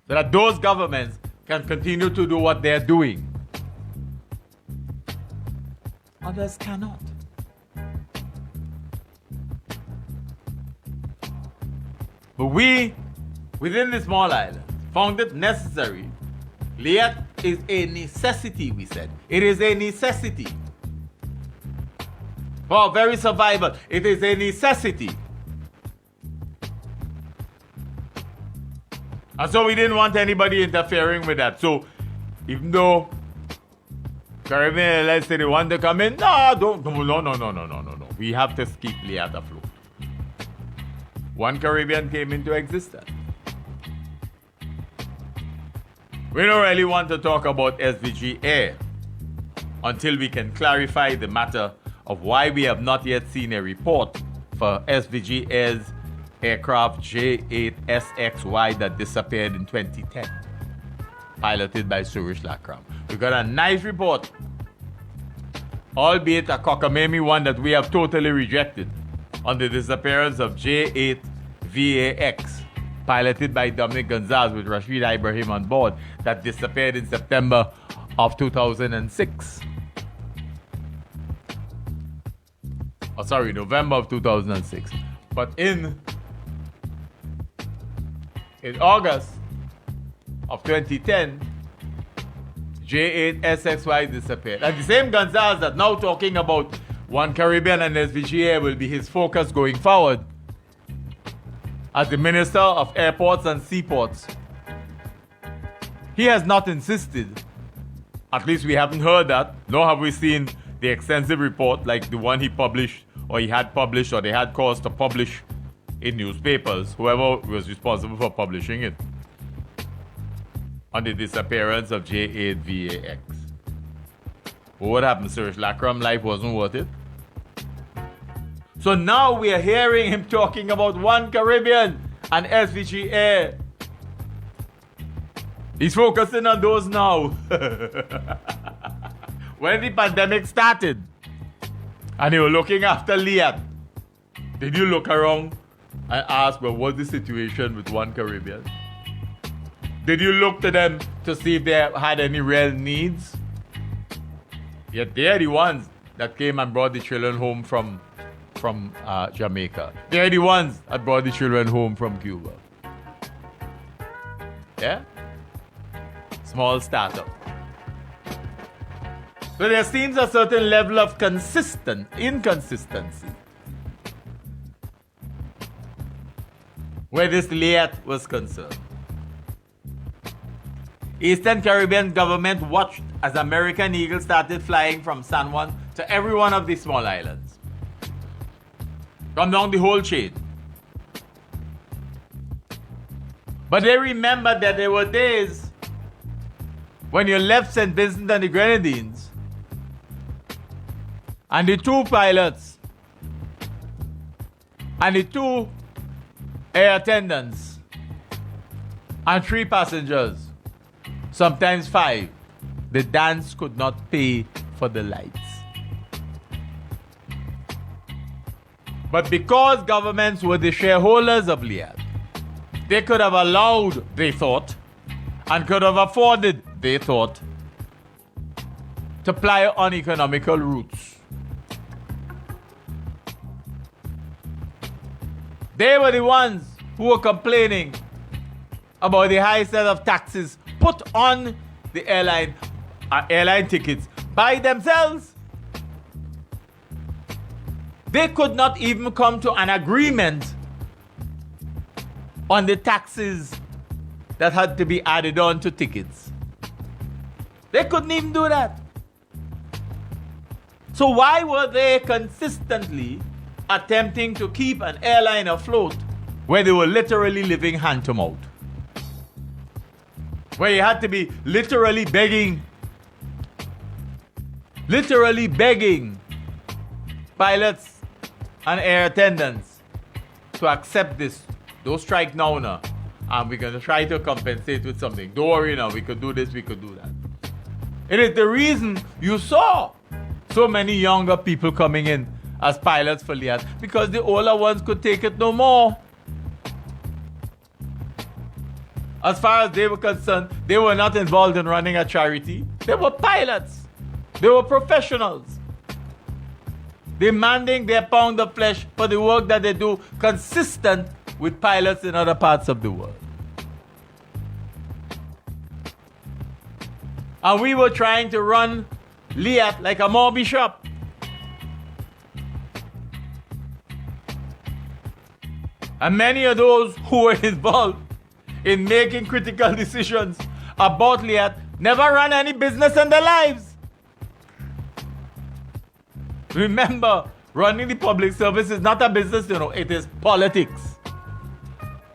So that those governments can continue to do what they're doing. Others cannot. But we, within the small island, found it necessary. Liat is a necessity, we said. It is a necessity. For our very survival, it is a necessity. And so we didn't want anybody interfering with that. So even though Caribbean Airlines say they want to come in, no. We have to keep Liat afloat. One Caribbean came into existence. We don't really want to talk about SVG Air until we can clarify the matter of why we have not yet seen a report for SVG Air's aircraft J8SXY that disappeared in 2010, piloted by Suresh Lakram. We got a nice report, albeit a cockamamie one that we have totally rejected, on the disappearance of J8VAX, piloted by Dominic Gonzalez with Rashid Ibrahim on board, that disappeared in September of 2006. November of 2006. But in August of 2010, J8SXY disappeared. And the same Gonzalez that now talking about One Caribbean and SVG Air will be his focus going forward as the Minister of Airports and Seaports. He has not insisted, at least we haven't heard that, nor have we seen the extensive report like the one he published, or he had published, or they had cause to publish in newspapers, whoever was responsible for publishing it, on the disappearance of J8VAX. But what happened? Suresh Lakram life wasn't worth it. So now we are hearing him talking about One Caribbean and SVG Air. He's focusing on those now. When the pandemic started and they were looking after Liat, did you look around and ask, well, what's the situation with One Caribbean? Did you look to them to see if they had any real needs? Yet they're the ones that came and brought the children home from Jamaica. They're the ones that brought the children home from Cuba. Yeah? Small startup. So there seems a certain level of inconsistency where this Liat was concerned. Eastern Caribbean government watched as American Eagle started flying from San Juan to every one of these small islands. Come down the whole chain. But they remembered that there were days when you left St. Vincent and the Grenadines and the 2 pilots and the 2 air attendants and 3 passengers, sometimes 5, the dance could not pay for the lights. But because governments were the shareholders of Liat, they could have allowed, they thought, and could have afforded, they thought, to ply uneconomical routes. They were the ones who were complaining about the high set of taxes put on the airline tickets by themselves. They could not even come to an agreement on the taxes that had to be added on to tickets. They couldn't even do that. So why were they consistently attempting to keep an airline afloat where they were literally living hand to mouth? Where you had to be literally begging pilots and air attendants to accept this. Don't strike now, and we're going to try to compensate with something. Don't worry now, we could do this, we could do that. It is the reason you saw so many younger people coming in as pilots for Liat, because the older ones could take it no more. As far as they were concerned, they were not involved in running a charity. They were pilots. They were professionals, demanding their pound of flesh for the work that they do, consistent with pilots in other parts of the world. And we were trying to run Liat like a Morby shop. And many of those who were involved in making critical decisions about Liat never ran any business in their lives. Remember, running the public service is not a business, it is politics.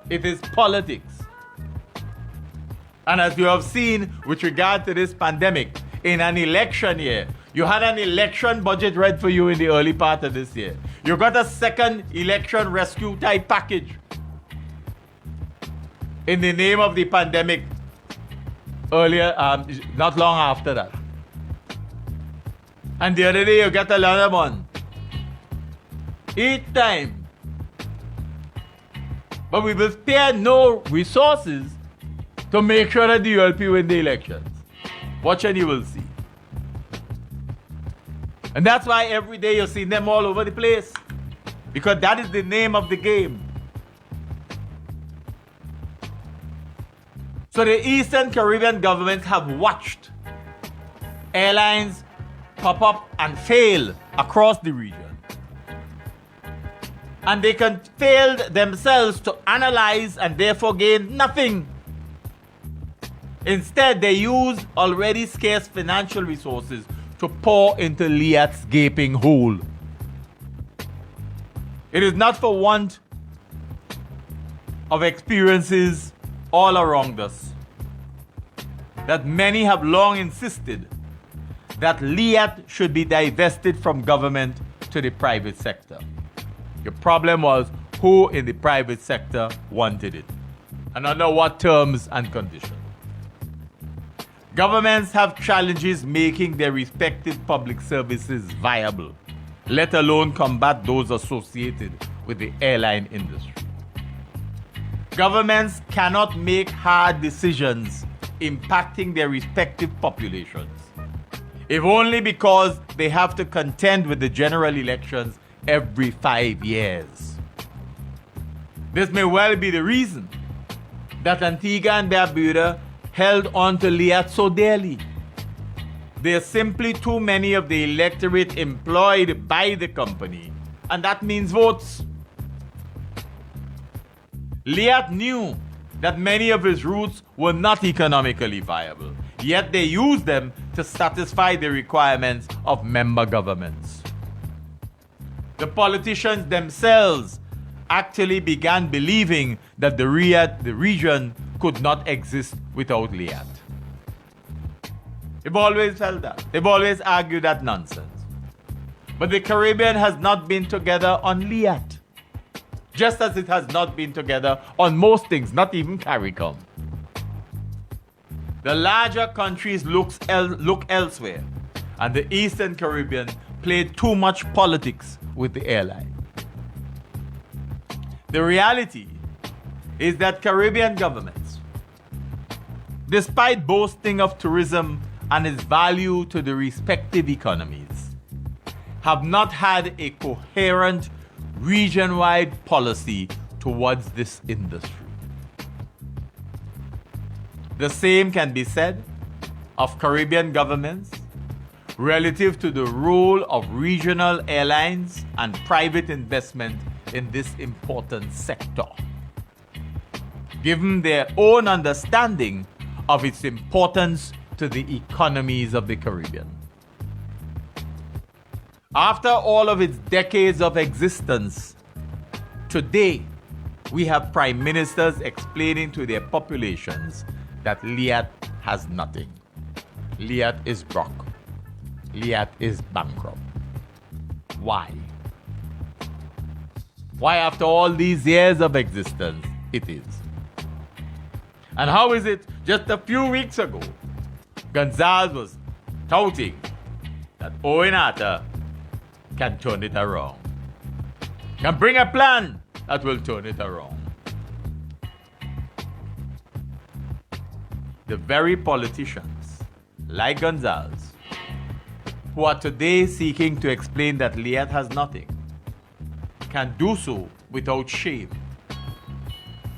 It is politics. And as you have seen with regard to this pandemic, in an election year, you had an election budget read for you in the early part of this year. You got a second election rescue type package in the name of the pandemic earlier, not long after that. And the other day you get another one. Each time. But we will spare no resources to make sure that the ULP win the elections. Watch and you will see. And that's why every day you're seeing them all over the place. Because that is the name of the game. So the Eastern Caribbean governments have watched airlines pop up and fail across the region. And they failed themselves to analyze and therefore gain nothing. Instead, they use already scarce financial resources to pour into Liat's gaping hole. It is not for want of experiences all around us that many have long insisted that Liat should be divested from government to the private sector. The problem was who in the private sector wanted it, and under what terms and conditions. Governments have challenges making their respective public services viable, let alone combat those associated with the airline industry. Governments cannot make hard decisions impacting their respective populations, if only because they have to contend with the general elections every 5 years. This may well be the reason that Antigua and Barbuda held on to Liat so dearly. There are simply too many of the electorate employed by the company, and that means votes. Liat knew that many of its routes were not economically viable, yet they used them to satisfy the requirements of member governments. The politicians themselves actually began believing that the region could not exist without Liat. They've always felt that. They've always argued that nonsense. But the Caribbean has not been together on Liat, just as it has not been together on most things, not even CARICOM. The larger countries look elsewhere, and the Eastern Caribbean played too much politics with the airline. The reality is that Caribbean governments, despite boasting of tourism and its value to the respective economies, have not had a coherent region-wide policy towards this industry. The same can be said of Caribbean governments relative to the role of regional airlines and private investment in this important sector, given their own understanding of its importance to the economies of the Caribbean. After all of its decades of existence, today we have prime ministers explaining to their populations that Liat has nothing. Liat is broke. Liat is bankrupt. Why? Why, after all these years of existence, it is? And how is it just a few weeks ago, Gonzalez was touting that Owen Atta can turn it around, can bring a plan that will turn it around. The very politicians, like Gonzalez, who are today seeking to explain that Liat has nothing, can do so without shame,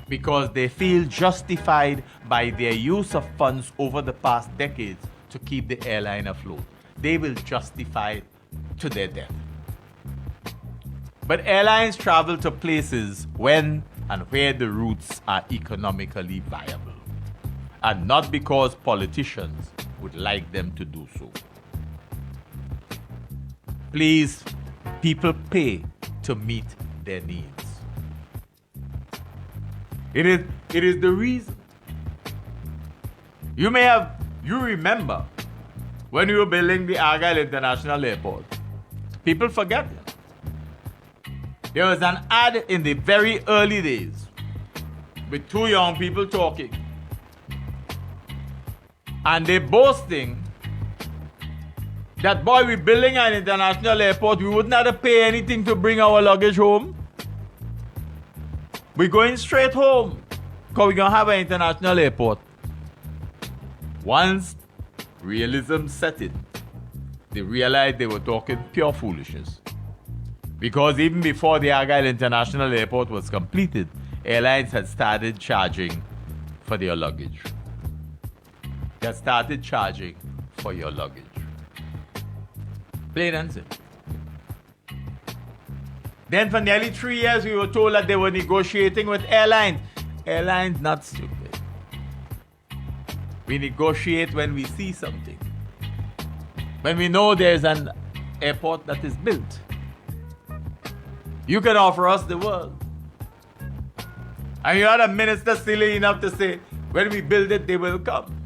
because they feel justified by their use of funds over the past decades to keep the airline afloat. They will justify it to their death. But airlines travel to places when and where the routes are economically viable, and not because politicians would like them to do so. Please, people pay to meet their needs. It is the reason. You remember when we were building the Argyle International Airport. People forget it. There was an ad in the very early days with two young people talking. And they boasting that, boy, we're building an international airport, we wouldn't have to pay anything to bring our luggage home. We're going straight home because we're going to have an international airport. Once realism set in, they realized they were talking pure foolishness. Because even before the Argyle International Airport was completed, airlines had started charging for their luggage. They had started charging for your luggage. Plain and simple. Then for nearly 3 years, we were told that they were negotiating with airlines. Airlines not stupid. We negotiate when we see something. When we know there's an airport that is built. You can offer us the world. And you had a minister silly enough to say, when we build it, they will come.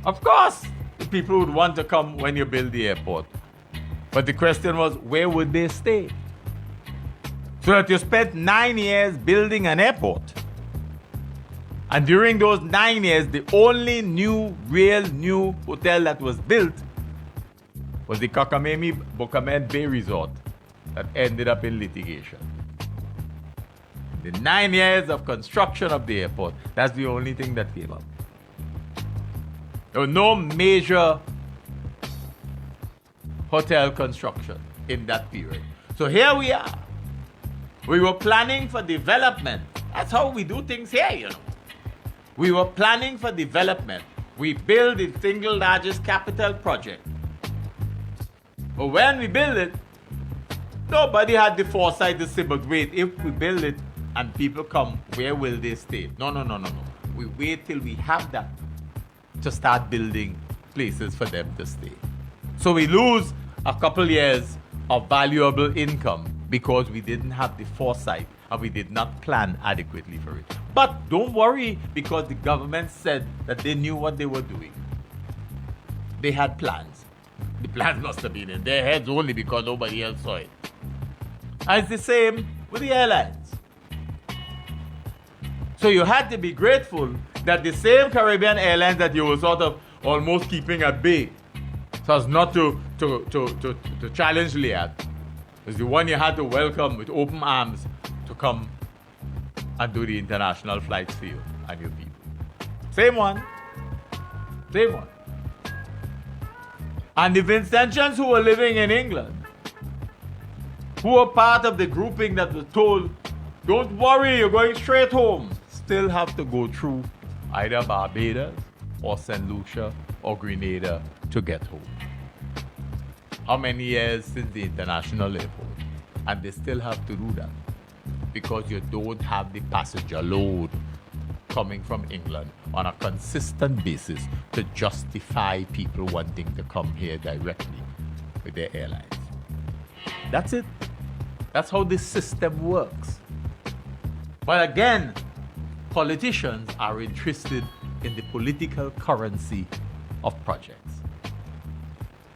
Of course, the people would want to come when you build the airport. But the question was, where would they stay? So that you spent 9 years building an airport. And during those 9 years, the only real new hotel that was built was the Kakamemi Bokamen Bay Resort that ended up in litigation. The 9 years of construction of the airport, that's the only thing that came up. There was no major hotel construction in that period. So here we are. We were planning for development. That's how we do things here, you know. We were planning for development. We built the single largest capital project. But when we built it, nobody had the foresight to say, but wait, if we build it, and people come, where will they stay? No, no, no, no, no. We wait till we have that to start building places for them to stay. So we lose a couple years of valuable income because we didn't have the foresight and we did not plan adequately for it. But don't worry, because the government said that they knew what they were doing. They had plans. The plans must have been in their heads only because nobody else saw it. And it's the same with the airlines. So you had to be grateful that the same Caribbean airlines that you were sort of almost keeping at bay, so as not to challenge Liat, was the one you had to welcome with open arms to come and do the international flights for you and your people. Same one. Same one. And the Vincentians who were living in England, who were part of the grouping that was told, don't worry, you're going straight home, still have to go through either Barbados or St. Lucia or Grenada to get home. How many years since the international airport? And they still have to do that because you don't have the passenger load coming from England on a consistent basis to justify people wanting to come here directly with their airlines. That's it. That's how this system works. But again, politicians are interested in the political currency of projects.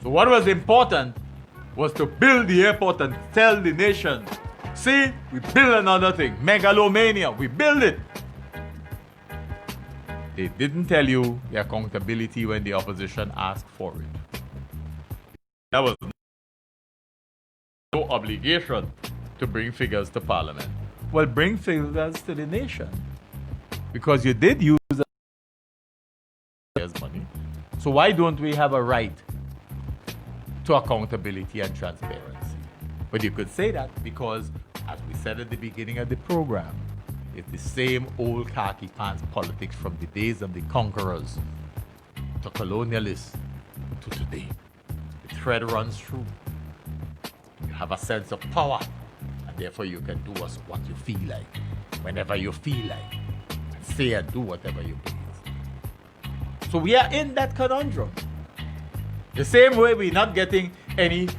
So what was important was to build the airport and tell the nation, see, we build another thing, megalomania, we build it. They didn't tell you the accountability when the opposition asked for it. There was no obligation to bring figures to Parliament. Well, bring figures to the nation, because you did use money. So why don't we have a right to accountability and transparency? But you could say that because, as we said at the beginning of the program, it's the same old khaki pants politics from the days of the conquerors to colonialists to today. The thread runs through. You have a sense of power, and therefore you can do what you feel like, whenever you feel like, and say and do whatever you please. So we are in that conundrum. The same way we're not getting any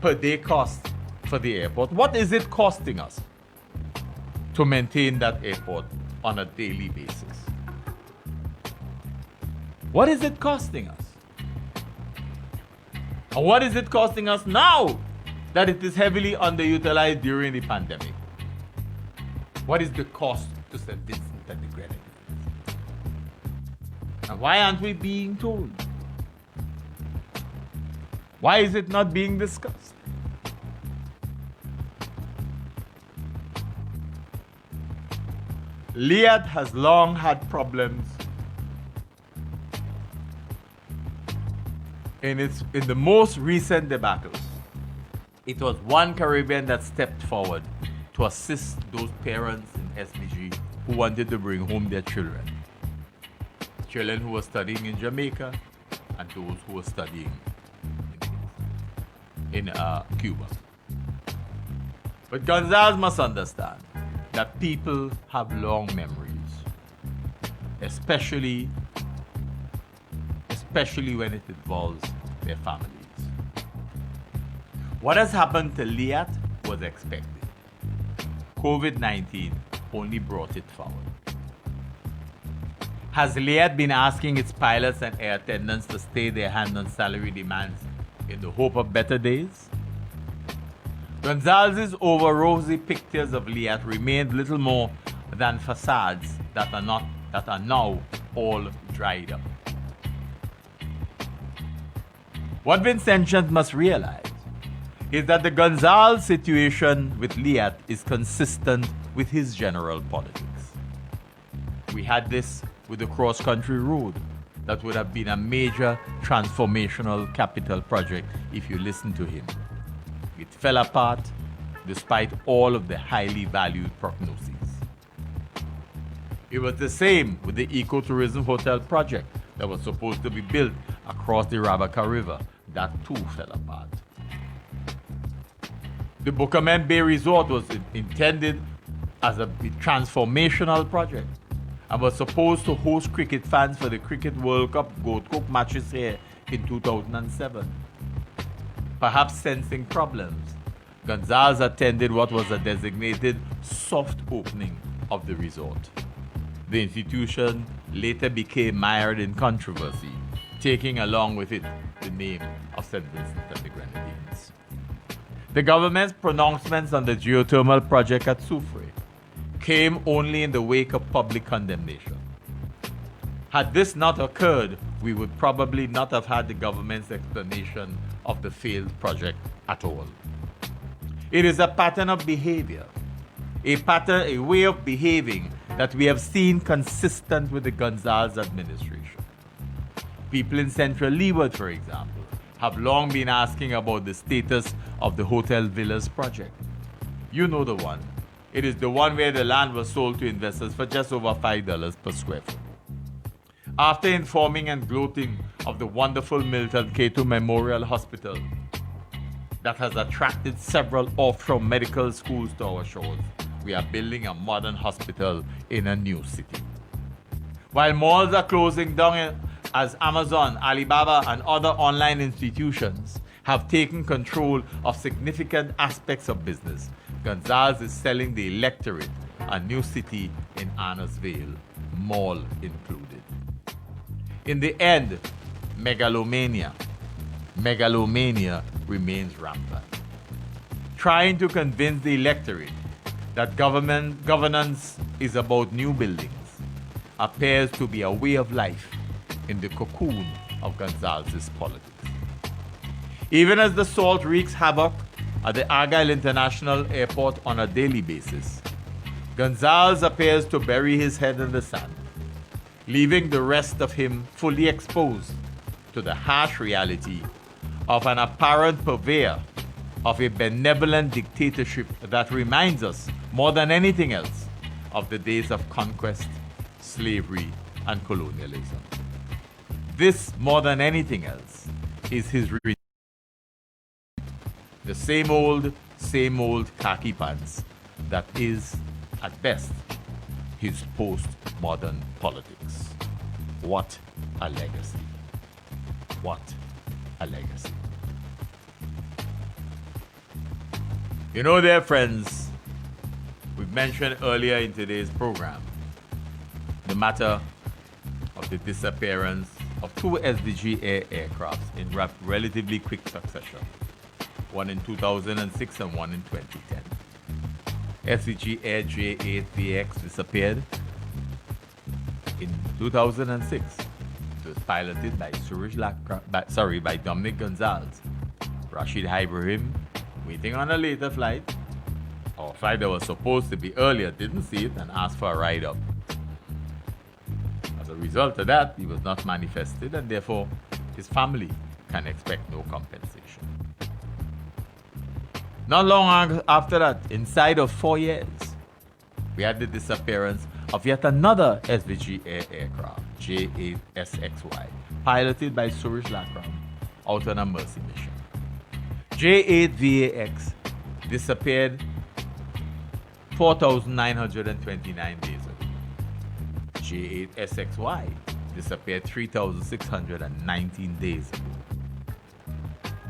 per day cost for the airport. What is it costing us to maintain that airport on a daily basis? What is it costing us? And what is it costing us now that it is heavily underutilized during the pandemic? What is the cost to St. Vincent and the Grenadines? And why aren't we being told? Why is it not being discussed? Liat has long had problems in the most recent debacle. It was one Caribbean that stepped forward to assist those parents in SBG who wanted to bring home their children. Children who were studying in Jamaica and those who were studying in Cuba. But Gonzalez must understand that people have long memories, especially when it involves their families. What has happened to Liat was expected. COVID-19 only brought it forward. Has Liat been asking its pilots and air attendants to stay their hand on salary demands in the hope of better days? Gonzalez's over rosy pictures of Liat remained little more than facades that are now all dried up. What Vincentians must realize is that the Gonzalez situation with Liat is consistent with his general politics. We had this with the cross-country road that would have been a major transformational capital project if you listen to him. It fell apart despite all of the highly valued prognoses. It was the same with the ecotourism hotel project that was supposed to be built across the Rabaka River. That too fell apart. The Bukamen Bay Resort was intended as a transformational project and was supposed to host cricket fans for the Cricket World Cup Gold Coast matches here in 2007. Perhaps sensing problems, Gonzalez attended what was a designated soft opening of the resort. The institution later became mired in controversy, taking along with it the name of St. Vincent and the Grenadines. The government's pronouncements on the geothermal project at Soufrière came only in the wake of public condemnation. Had this not occurred, we would probably not have had the government's explanation of the failed project at all. It is a pattern of behavior, a way of behaving that we have seen consistent with the Gonzalez administration. People in Central Leeward, for example, have long been asking about the status of the Hotel Villas project. You know the one. It is the one where the land was sold to investors for just over $5 per square foot. After informing and gloating of the wonderful Milton Cato Memorial Hospital that has attracted several offshore medical schools to our shores, we are building a modern hospital in a new city. While malls are closing down as Amazon, Alibaba, and other online institutions have taken control of significant aspects of business, Gonzalez is selling the electorate a new city in Anna's Vale, mall included. In the end, megalomania remains rampant. Trying to convince the electorate that governance is about new buildings appears to be a way of life in the cocoon of Gonzalez's politics. Even as the salt wreaks havoc at the Argyle International Airport on a daily basis, Gonzalez appears to bury his head in the sand, leaving the rest of him fully exposed to the harsh reality of an apparent purveyor of a benevolent dictatorship that reminds us, more than anything else, of the days of conquest, slavery, and colonialism. This, more than anything else, is his the same old khaki pants that is, at best, his post-modern politics. What a legacy. What a legacy. You know, dear friends, we've mentioned earlier in today's program the matter of the disappearance of two SDG Air aircrafts in relatively quick succession, one in 2006 and one in 2010. SDG Air J8VX disappeared in 2006. It was piloted by by Dominic Gonzalez. Rashid Ibrahim, waiting on a later flight, or a flight that was supposed to be earlier, didn't see it and asked for a ride up. As a result of that, he was not manifested, and therefore his family can expect no compensation. Not long after that, inside of 4 years, we had the disappearance of yet another SVG Air aircraft, J8SXY, piloted by Suresh Lakram, out on a mercy mission. J8VAX disappeared 4,929 days ago. J8SXY disappeared 3,619 days ago.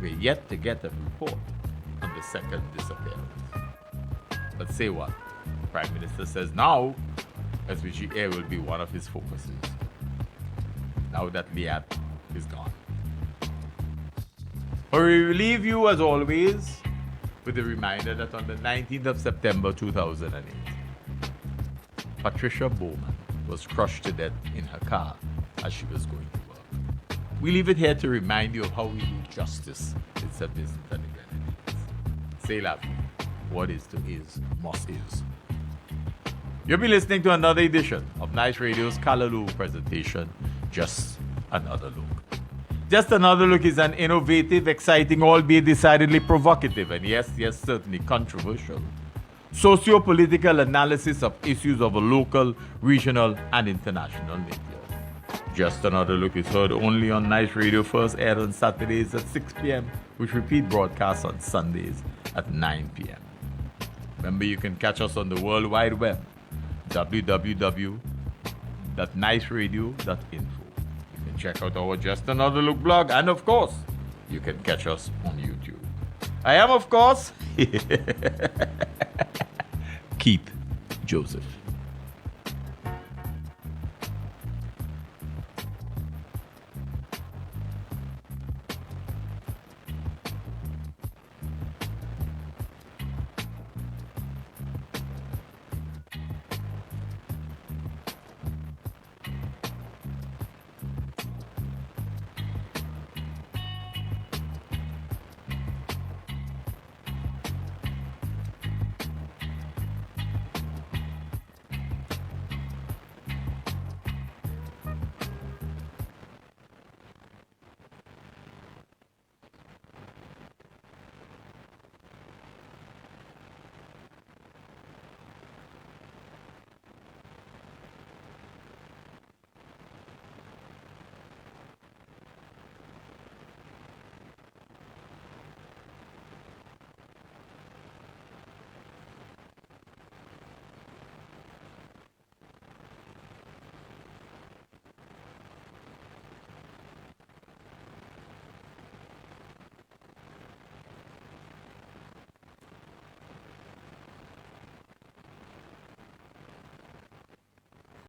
We're yet to get a report on the second disappearance. But say what? The Prime Minister says now SVG Air will be one of his focuses. Now that Liat is gone. But we leave you as always with the reminder that on the 19th of September 2008, Patricia Bowman was crushed to death in her car as she was going to work. We leave it here to remind you of how we do justice in St. Vincent and the Grenadines. C'est la vie. What is to is, must is. You'll be listening to another edition of Nice Radio's Callaloo presentation, Just Another Look. Just Another Look is an innovative, exciting, albeit decidedly provocative, and yes, certainly controversial, socio-political analysis of issues of a local, regional, and international nature. Just Another Look is heard only on Nice Radio, first aired on Saturdays at 6 p.m., with repeat broadcasts on Sundays at 9 p.m. Remember, you can catch us on the World Wide Web, www.niceradio.info. You can check out our Just Another Look blog, and of course, you can catch us on YouTube. I am, of course, Keith Joseph.